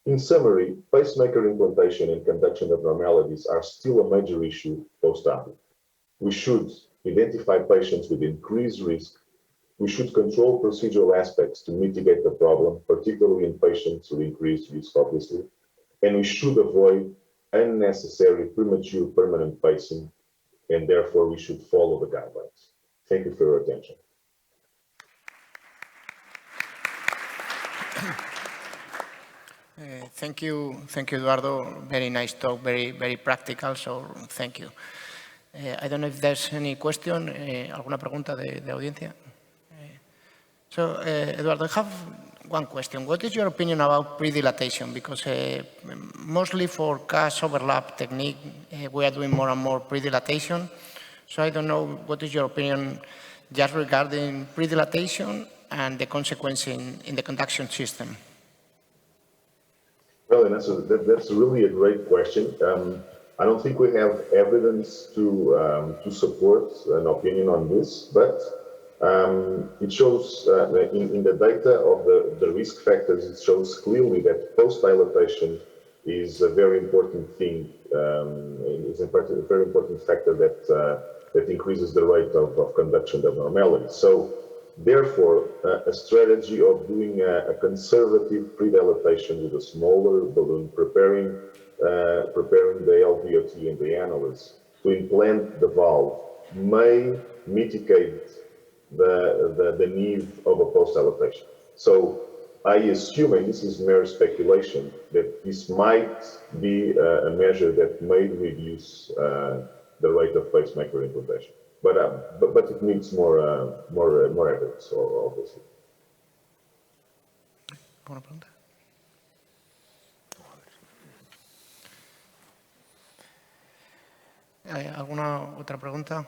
In summary, pacemaker implantation and conduction abnormalities are still a major issue post-AFib. We should identify patients with increased risk. We should control procedural aspects to mitigate the problem, particularly in patients with increased risk, obviously. And we should avoid unnecessary premature permanent pacing, and therefore we should follow the guidelines. Thank you for your attention. Thank you, Eduardo. Very nice talk, very practical, so thank you. I don't know if there's any question, alguna pregunta de audiencia. So, Eduardo, I have one question. What is your opinion about pre-dilatation? Because mostly for CAS overlap technique, we are doing more and more pre-dilatation. So I don't know, what is your opinion just regarding pre-dilatation and the consequence in the conduction system? Well, and that's really a great question. I don't think we have evidence to support an opinion on this, but it shows in the data of the risk factors, it shows clearly that post-dilatation is a very important thing, is a very important factor that increases the rate of conduction abnormalities. So therefore, a strategy of doing a conservative pre-dilatation with a smaller balloon, preparing the LVOT and the annulus to implant the valve may mitigate the need of a post-dilatation. So I assume, and this is mere speculation, that this might be a measure that may reduce the rate of pacemaker implantation. But it needs more evidence, obviously. ¿Alguna otra pregunta?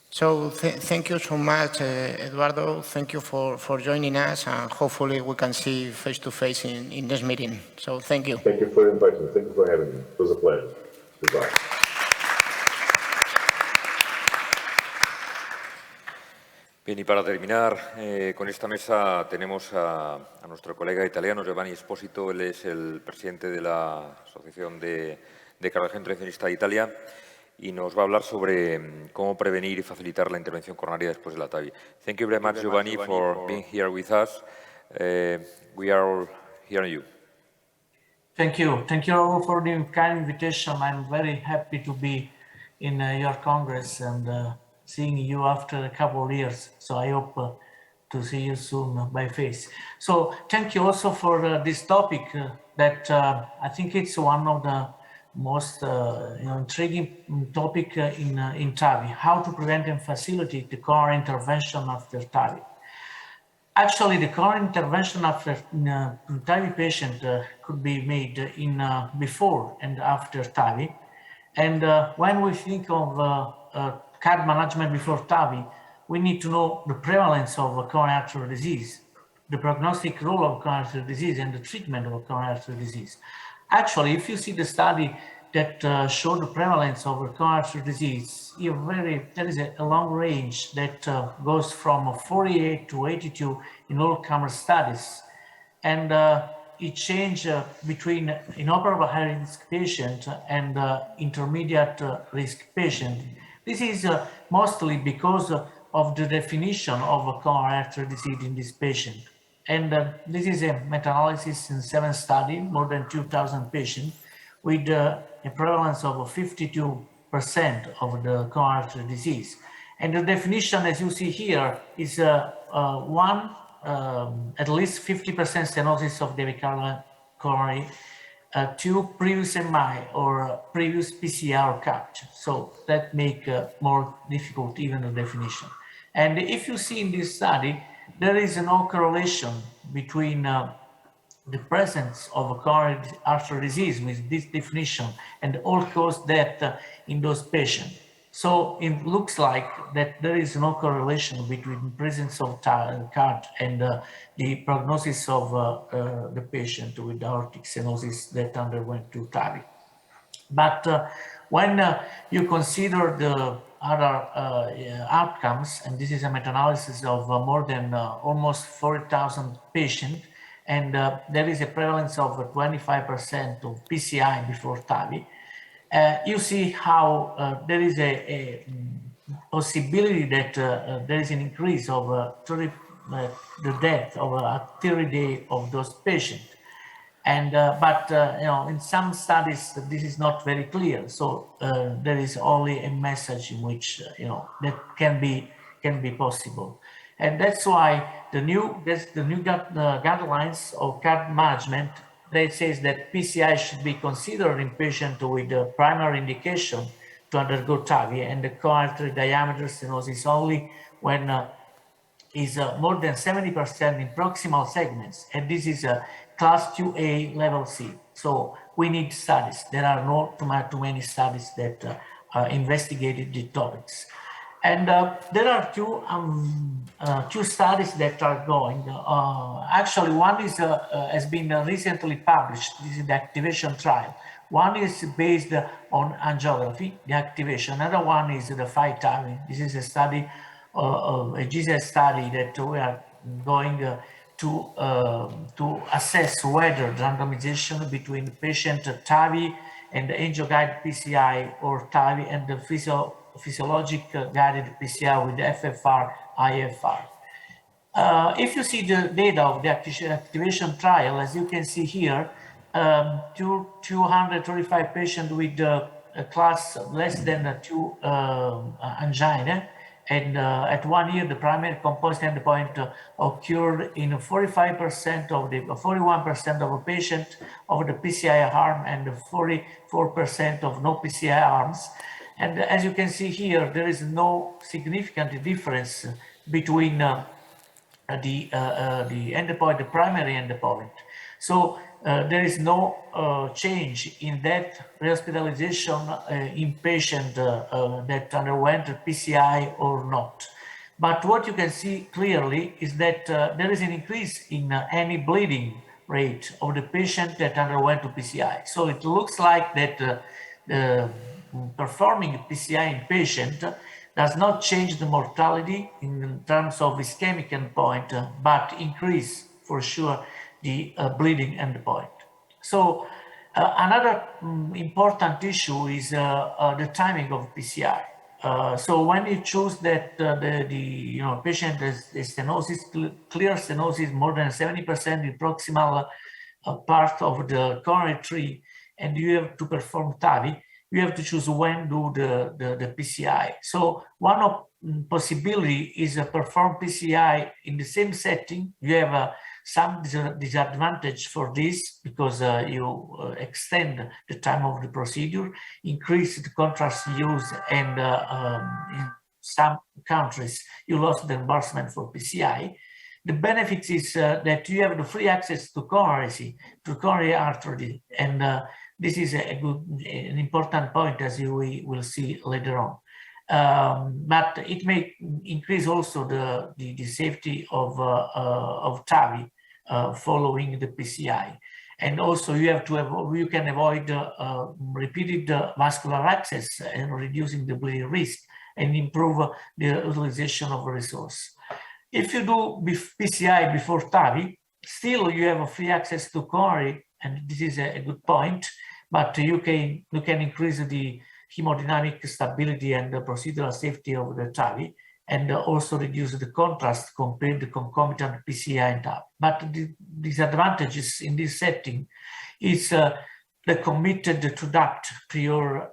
So thank you so much, Eduardo. Thank you for joining us, and hopefully we can see face to face in this meeting. So thank you. Thank you for inviting me. Thank you for having me. It was a pleasure. Goodbye. Bien, y para terminar con esta mesa tenemos a nuestro colega italiano Giovanni Esposito. Él es el presidente de la Asociación de Cardiología Intervencionista de Italia y nos va a hablar sobre cómo prevenir y facilitar la intervención coronaria después de la TAVI. Thank you very much, Giovanni, for being here with us. We are all hearing you. Thank you. Thank you all for the kind invitation. I'm very happy to be in your Congress and seeing you after a couple of years. So I hope to see you soon by face. So thank you also for this topic that I think it's one of the most intriguing topic in TAVI, how to prevent and facilitate the coronary intervention after TAVI. Actually, the coronary intervention after TAVI patient could be made in before and after TAVI. And when we think of CAD management before TAVI, we need to know the prevalence of coronary artery disease, the prognostic role of coronary artery disease, and the treatment of coronary artery disease. Actually, if you see the study that showed the prevalence of coronary artery disease, there is a long range that goes from 48 to 82 in all comer studies. And it changed between inoperable high-risk patient and intermediate risk patient. This is mostly because of the definition of coronary artery disease in this patient. And this is a meta-analysis in 7 studies, more than 2,000 patients, with a prevalence of 52% of the coronary artery disease. And the definition, as you see here, is at least 50% stenosis of the coronary, 2 previous MI or previous PCR capture. So that make more difficult even the definition. And if you see in this study, there is no correlation between the presence of coronary artery disease with this definition and all-cause death in those patients. So it looks like that there is no correlation between the presence of CAD and the prognosis of the patient with aortic stenosis that underwent to TAVI. But when you consider the other outcomes, and this is a meta-analysis of more than almost 40,000 patients, and there is a prevalence of 25% of PCI before TAVI, you see how there is a possibility that there is an increase of the death of 30 days of those patients. And but in some studies this is not very clear. So there is only a message in which that can be possible, and that's why the new guidelines of CAD management, they says that PCI should be considered in patients with the primary indication to undergo TAVI, and the coronary artery diameter stenosis only when is more than 70% in proximal segments, and this is a class 2A level C. So we need studies. There are not too many studies that investigated the topics. And there are two studies that are going. Actually, one is has been recently published. This is the activation trial. One is based on angiography, the activation. Another one is the FITAVI. This is a study, a GISA study that we are going to assess whether the randomization between patient TAVI and the angio-guided PCI or TAVI and the physiologic guided PCI with FFR, IFR. If you see the data of the activation trial, as you can see here, 235 patients with a class less than 2 angina, and at 1 year, the primary composite endpoint occurred in 45% of the 41% of a patient of the PCI arm and 44% of no PCI arms. And as you can see here, there is no significant difference between the endpoint, the primary endpoint. So there is no change in that rehospitalization in patient that underwent PCI or not. But what you can see clearly is that there is an increase in any bleeding rate of the patient that underwent PCI. So it looks like that performing PCI in patient does not change the mortality in terms of ischemic endpoint, but increase for sure the bleeding endpoint. So another important issue is the timing of PCI. So when you choose that the patient has stenosis, clear stenosis more than 70% in proximal part of the coronary tree, and you have to perform TAVI, you have to choose when do the PCI. So one of possibility is perform PCI in the same setting. You have some disadvantage for this because you extend the time of the procedure, increase the contrast use, and in some countries you lost the reimbursement for PCI. The benefit is that you have the free access to coronary artery, and this is an important point, as we will see later on. But it may increase also the safety of TAVI following the PCI. And also you can avoid repeated vascular access and reducing the bleeding risk and improve the utilization of resource. If you do PCI before TAVI, still you have a free access to coronary, and this is a good point, but you can increase the hemodynamic stability and the procedural safety of the TAVI, and also reduce the contrast compared to concomitant PCI and TAVI. But the disadvantages in this setting is the committed to duct prior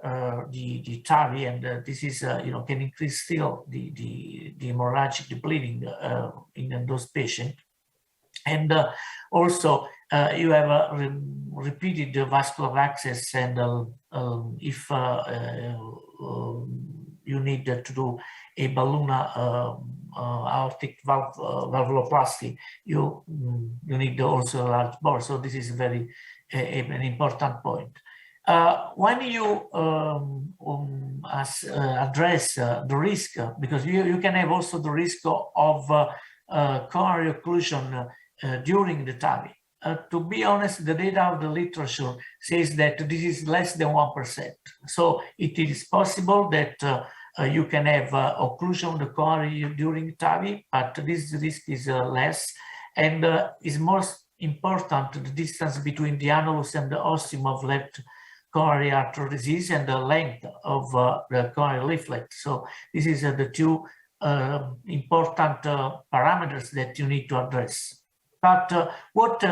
the TAVI, and this is can increase still the hemorrhagic bleeding in those patients, and also you have repeated vascular access, and if you need to do a balloon aortic valvuloplasty, you need also a large bore. So this is very an important point. When you address the risk, because you can have also the risk of coronary occlusion during the TAVI. To be honest, the data of the literature says that this is less than 1%. So it is possible that you can have occlusion of the coronary during TAVI, but this risk is less, and is most important the distance between the annulus and the ostium of left coronary artery disease and the length of the coronary leaflet. So this is the two important parameters that you need to address. But what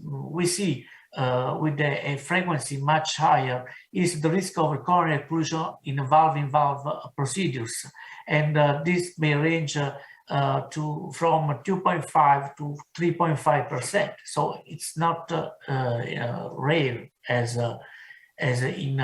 we see with a frequency much higher is the risk of coronary occlusion in valve-in-valve procedures, and this may range from 2.5 to 3.5%. So it's not rare as in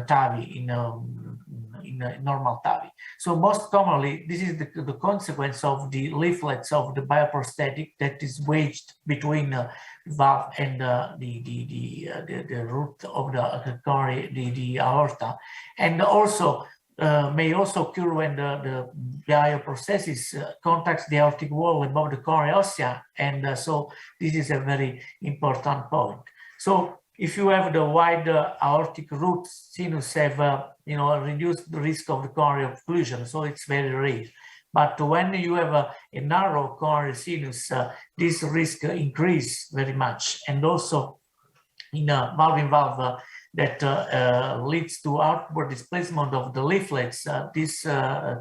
TAVI, in normal TAVI. So most commonly, this is the consequence of the leaflets of the bioprosthetic that is wedged between the valve and the root of the coronary, the aorta, and also may also occur when the bioprosthesis contacts the aortic wall above the coronary ostia, and so this is a very important point. So if you have the wide aortic root sinus, have reduced the risk of the coronary occlusion, so it's very rare. But when you have a narrow coronary sinus, this risk increase very much, and also in valve-in-valve that leads to outward displacement of the leaflets,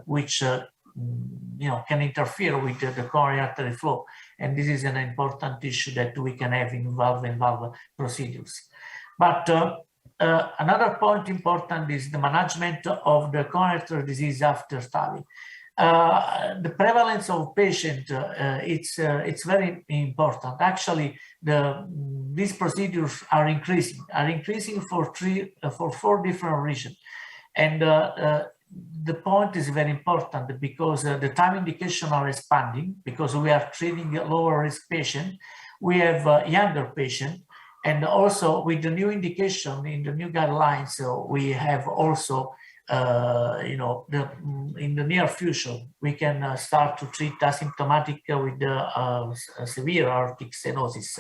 which can interfere with the coronary artery flow, and this is an important issue that we can have in valve-in-valve procedures. But another point important is the management of the coronary artery disease after TAVI. The prevalence of patient, it's very important. Actually, these procedures are increasing for 4 different reasons, and the point is very important because the time indication are expanding because we are treating a lower risk patient. We have younger patient, And also with the new indication in the new guidelines, we have also, in the near future, we can start to treat asymptomatic with the severe aortic stenosis.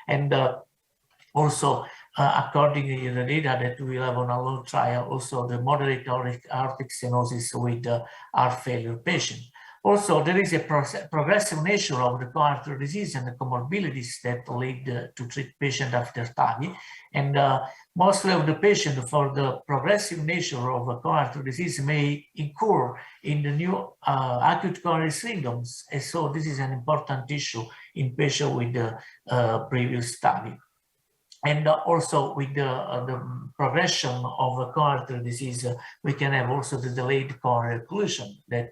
And also, according to the data that we have on our trial, also the moderate aortic stenosis with heart failure patient. Also, there is a progressive nature of the coronary disease and the comorbidities that lead to treat patient after TAVI. And mostly of the patient for the progressive nature of a coronary disease may incur in the new acute coronary syndromes. And so this is an important issue in patients with the previous TAVI. And also with the progression of a coronary disease, we can have also the delayed coronary occlusion that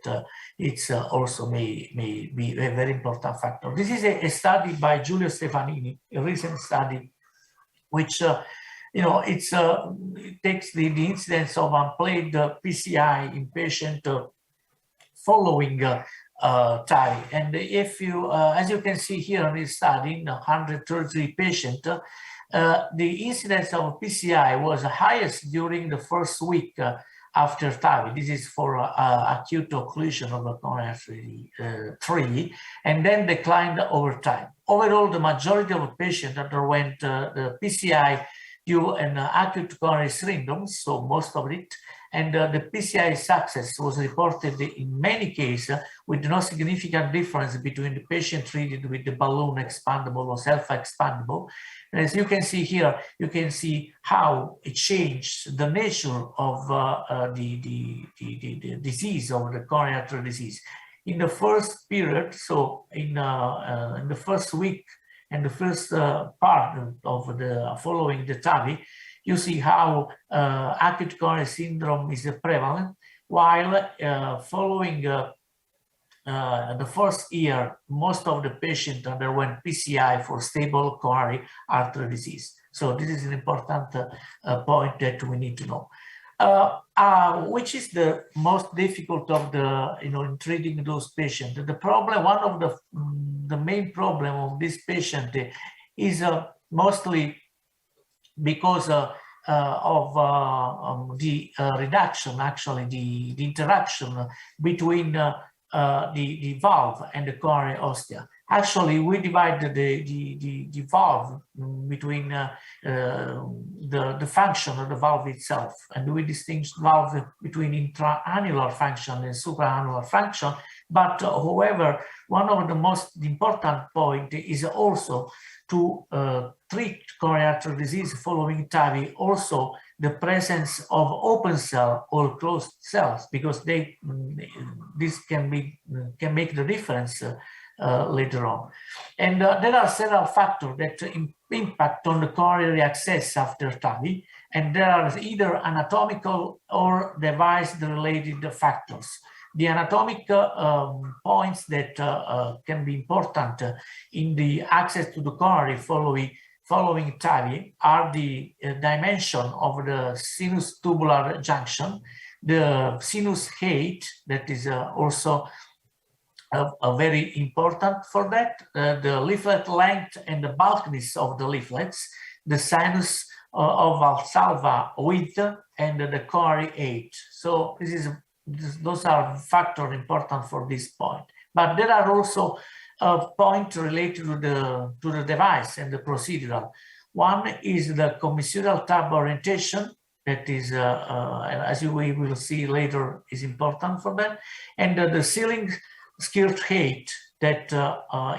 it's also may be a very important factor. This is a study by Giulio Stefanini, a recent study, which it takes the incidence of unplayed PCI in patient following TAVI. And if you, as you can see here in this study, in 133 patients, the incidence of PCI was highest during the first week after TAVI. This is for acute occlusion of the coronary artery 3, and then declined over time. Overall, the majority of patients underwent the PCI due an acute coronary syndrome, so most of it, and the PCI success was reported in many cases with no significant difference between the patient treated with the balloon expandable or self-expandable. And as you can see here, you can see how it changed the nature of the disease, of the coronary artery disease. In the first period, so in the first week and the first part of the following the TAVI, you see how acute coronary syndrome is prevalent, while following the first year, most of the patients underwent PCI for stable coronary artery disease. So this is an important point that we need to know. Which is the most difficult of the, in treating those patients? The problem, one of the main problem of this patient is mostly because of the reduction, actually the interaction between the valve and the coronary ostia. Actually, we divide the valve between the function of the valve itself, and we distinguish valve between intra-annular function and supra-annular function. But however, one of the most important point is also to treat coronary artery disease following TAVI, also the presence of open cell or closed cells, because this can make the difference later on. And there are several factors that impact on the coronary access after TAVI, and there are either anatomical or device-related factors. The anatomic points that can be important in the access to the coronary following TAVI are the dimension of the sinus tubular junction, the sinus height, that is also very important for that, the leaflet length and the bulkiness of the leaflets, the sinus of Valsalva width, and the coronary age. So those are factors important for this point. But there are also points related to the device and the procedural. One is the commissural tab orientation, that is, as we will see later, is important for that, and the ceiling skirt height that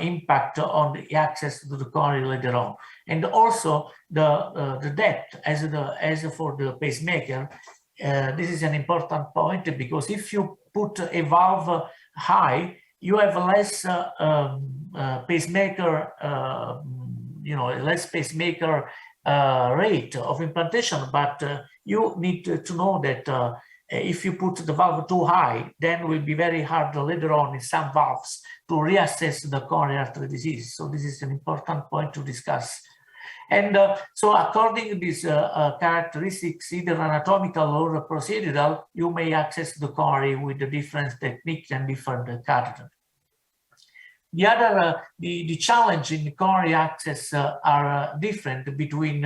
impact on the access to the coronary later on, and also the depth as for the pacemaker. This is an important point, because if you put a valve high, you have less pacemaker, less pacemaker rate of implantation. But you need to know that if you put the valve too high, then it will be very hard later on in some valves to reassess the coronary artery disease. So this is an important point to discuss. And so according to these characteristics, either anatomical or procedural, you may access the coronary with the different techniques and different catheter. The other, the challenge in coronary access are different between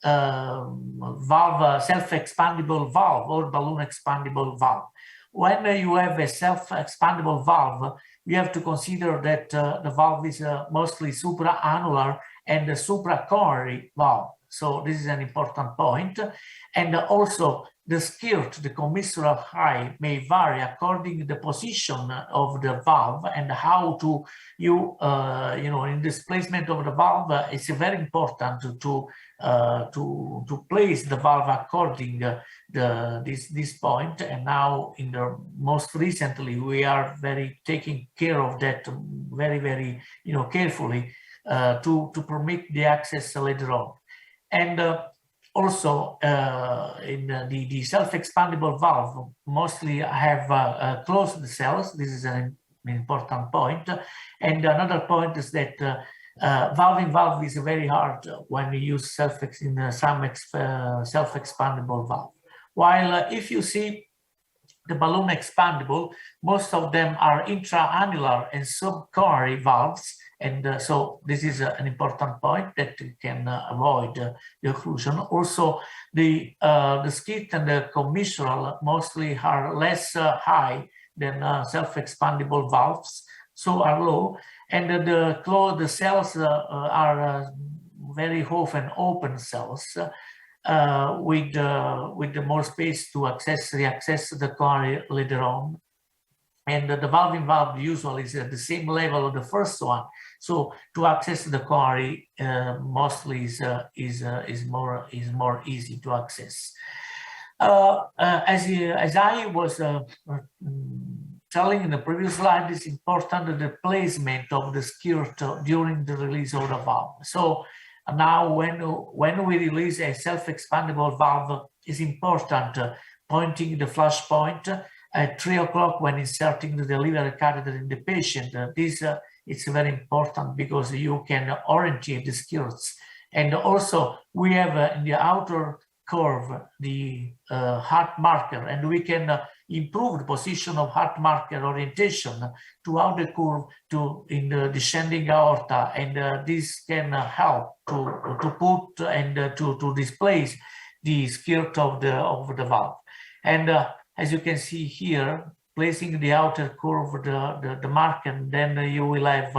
valve, self-expandable valve or balloon expandable valve. When you have a self-expandable valve, you have to consider that the valve is mostly supraannular and a supracoronary valve. So this is an important point. And also the skirt, the commissural height may vary according to the position of the valve and how to in displacement of the valve. It's very important to place the valve according this point. And now in the most recently, we are taking care of that very carefully to permit the access later on. And also in the self-expandable valve, mostly have closed cells. This is an important point. And another point is that valve-in-valve is very hard when you use self-expandable valve. While if you see the balloon expandable, most of them are intraannular and subcoronary valves. And so this is an important point that you can avoid the occlusion. Also, the skirt and the commissural mostly are less high than self-expandable valves, so are low. And the cells are very often open cells with the more space to reaccess the coronary later on. And the valve-in-valve usually is at the same level of the first one. So to access the coronary mostly is more easy to access. As I was telling in the previous slide, it's important the placement of the skirt during the release of the valve. So now when we release a self-expandable valve, it's important pointing the flash point at 3 o'clock when inserting the delivery catheter in the patient. It's very important because you can orientate the skirts. And also we have in the outer curve the heart marker, and we can improve the position of heart marker orientation throughout the curve in the descending aorta, and this can help to put and to displace the skirt of the valve. And as you can see here, placing the outer curve the marker, and then you will have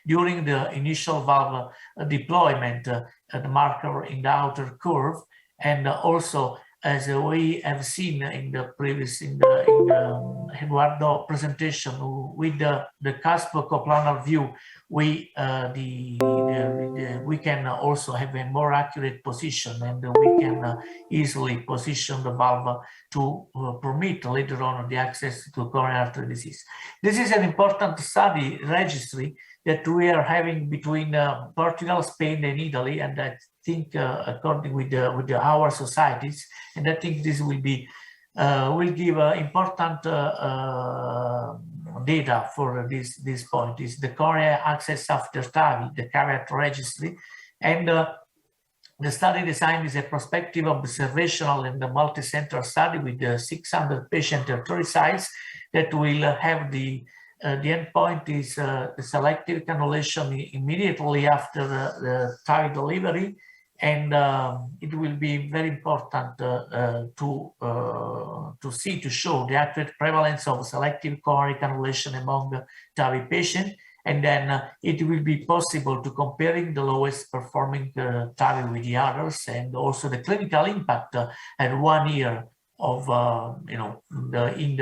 during the initial valve deployment the marker in the outer curve. And also, as we have seen in the previous in the Eduardo presentation, with the cusp coplanar view, we can also have a more accurate position, and we can easily position the valve to permit later on the access to coronary artery disease. This is an important study registry that we are having between Portugal, Spain, and Italy, and I think according with our societies, and I think this will give important data for this point. Is the coronary access after TAVI, the CAVIAT registry, and the study design is a prospective observational and the multi-center study with 600 patient territory sites that will have the endpoint is the selective cannulation immediately after the TAVI delivery, and it will be very important to show the accurate prevalence of selective coronary cannulation among TAVI patients, and then it will be possible to comparing the lowest performing TAVI with the others, and also the clinical impact at 1 year of in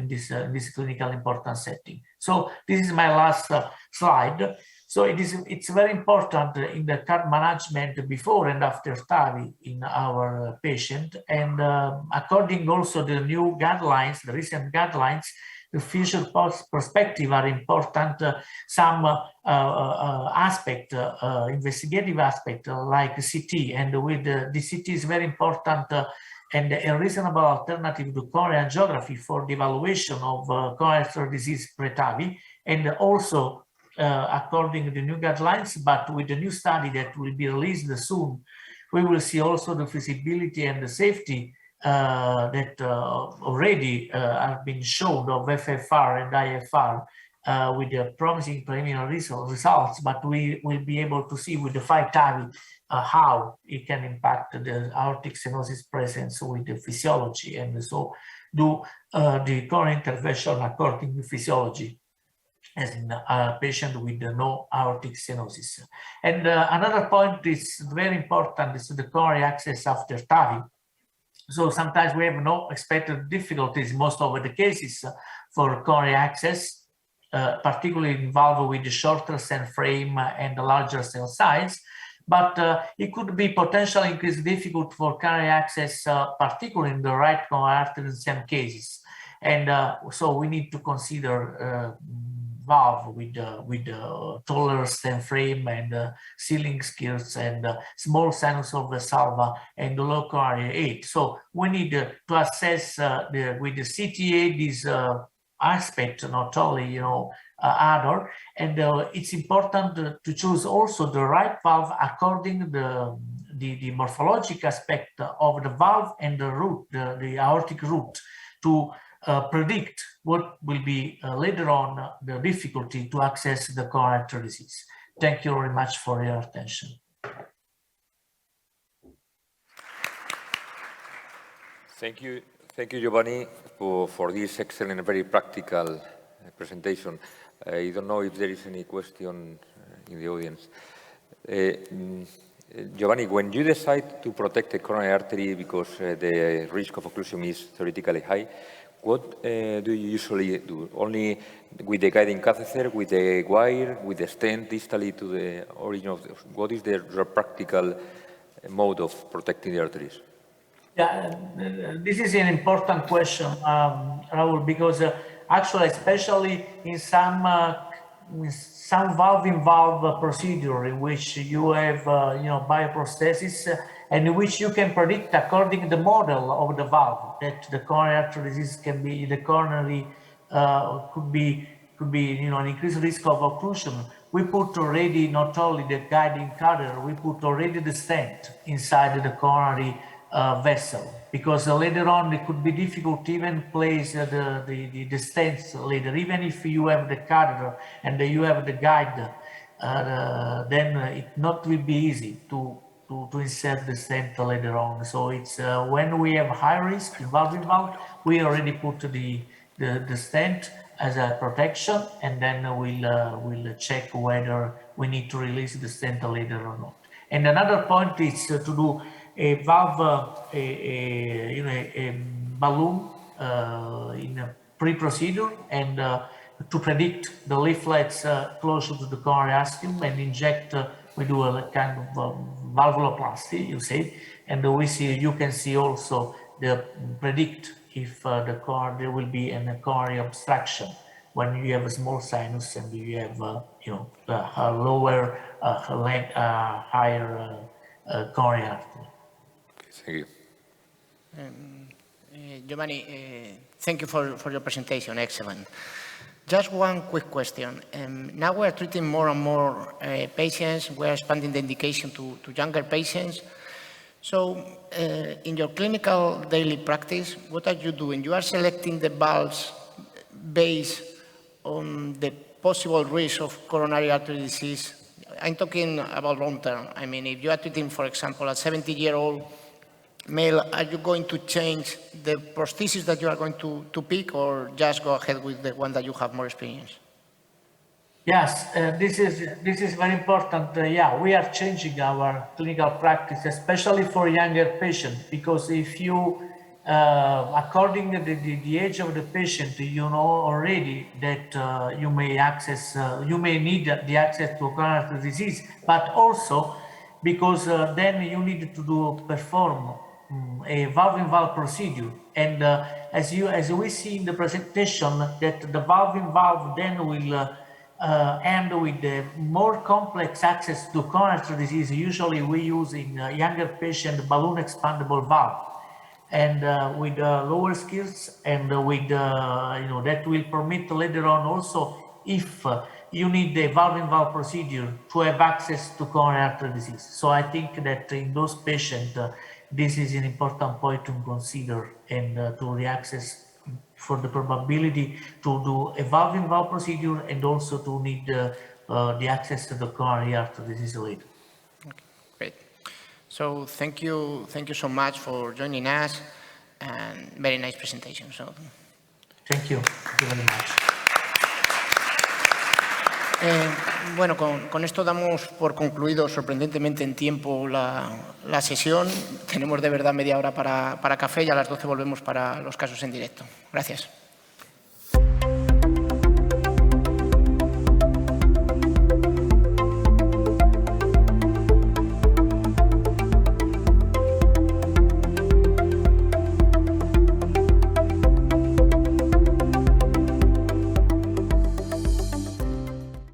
this clinical important setting. So this is my last slide. So it's very important in the CAD management before and after TAVI in our patient, and according also the new guidelines, the recent guidelines, the future perspective are important. Some aspect, investigative aspect like CT, and with the CT is very important. And a reasonable alternative to coronary angiography for the evaluation of coronary artery disease pre-TAVI, and also according to the new guidelines, but with the new study that will be released soon, we will see also the feasibility and the safety that already have been shown of FFR and IFR with the promising preliminary results, but we will be able to see with the 5-TAVI how it can impact the aortic stenosis presence with the physiology, and so do the coronary intervention according to physiology as in a patient with no aortic stenosis. And another point is very important is the coronary access after TAVI. So sometimes we have no expected difficulties, most of the cases for coronary access, particularly involved with the shorter stent frame and the larger cell size. But it could be potentially increased difficult for coronary access, particularly in the right coronary artery in some cases. And so we need to consider valve with the taller stent frame and sealing skirts and small sinus of the salva and the low coronary aid. So we need to assess with the CTA this aspect, not only other, and it's important to choose also the right valve according to the morphologic aspect of the valve and the root, the aortic root, to predict what will be later on the difficulty to access the coronary artery disease. Thank you very much for your attention. Thank you, Giovanni, for this excellent and very practical presentation. I don't know if there is any question in the audience. Giovanni, when you decide to protect the coronary artery because the risk of occlusion is theoretically high, what do you usually do? Only with the guiding catheter, with the wire, with the stent distally to the origin of what is the practical mode of protecting the arteries? Yeah, this is an important question, Raul, because actually, especially in some valve-in-valve procedure in which you have, bioprosthesis, and in which you can predict according to the model of the valve that the coronary artery disease can be, the coronary could be, an increased risk of occlusion. We put already not only the guiding catheter, we put already the stent inside the coronary vessel, because later on it could be difficult to even place the stents later, even if you have the catheter and you have the guide, then it not will be easy to insert the stent later on. So it's when we have high risk valve-in-valve, we already put the stent as a protection, and then we'll check whether we need to release the stent later or not. And another point is to do a valve, a balloon in a pre-procedure, and to predict the leaflets closer to the coronary ischemium, and inject. We do a kind of valvuloplasty, you say, and you can see also predict if there will be a coronary obstruction when you have a small sinus and you have a lower higher coronary artery. Thank you. Giovanni, thank you for your presentation. Excellent. Just one quick question. Now we are treating more and more patients. We are expanding the indication to younger patients. So in your clinical daily practice, what are you doing? You are selecting the valves based on the possible risk of coronary artery disease. I'm talking about long term. I mean, if you are treating, for example, a 70-year-old male, are you going to change the prosthesis that you are going to pick, or just go ahead with the one that you have more experience? Yes, this is very important. Yeah, we are changing our clinical practice, especially for younger patients, because if you, according to the age of the patient, you know already that you may need the access to coronary artery disease, but also because then you need to perform a valve-in-valve procedure, and as we see in the presentation, that the valve-in-valve then will end with the more complex access to coronary artery disease. Usually we use in younger patient balloon expandable valve, and with lower skills, and with that will permit later on also, if you need the valve-in-valve procedure, to have access to coronary artery disease. So I think that in those patients, this is an important point to consider, and to reaccess for the probability to do a valve-in-valve procedure and also to need the access to the coronary artery disease later. Great. So thank you so much for joining us, and very nice presentation. So Thank you very much. Bueno, con esto damos por concluido sorprendentemente en tiempo la sesión. Tenemos de verdad media hora para café y a las 12 volvemos para los casos en directo. Gracias.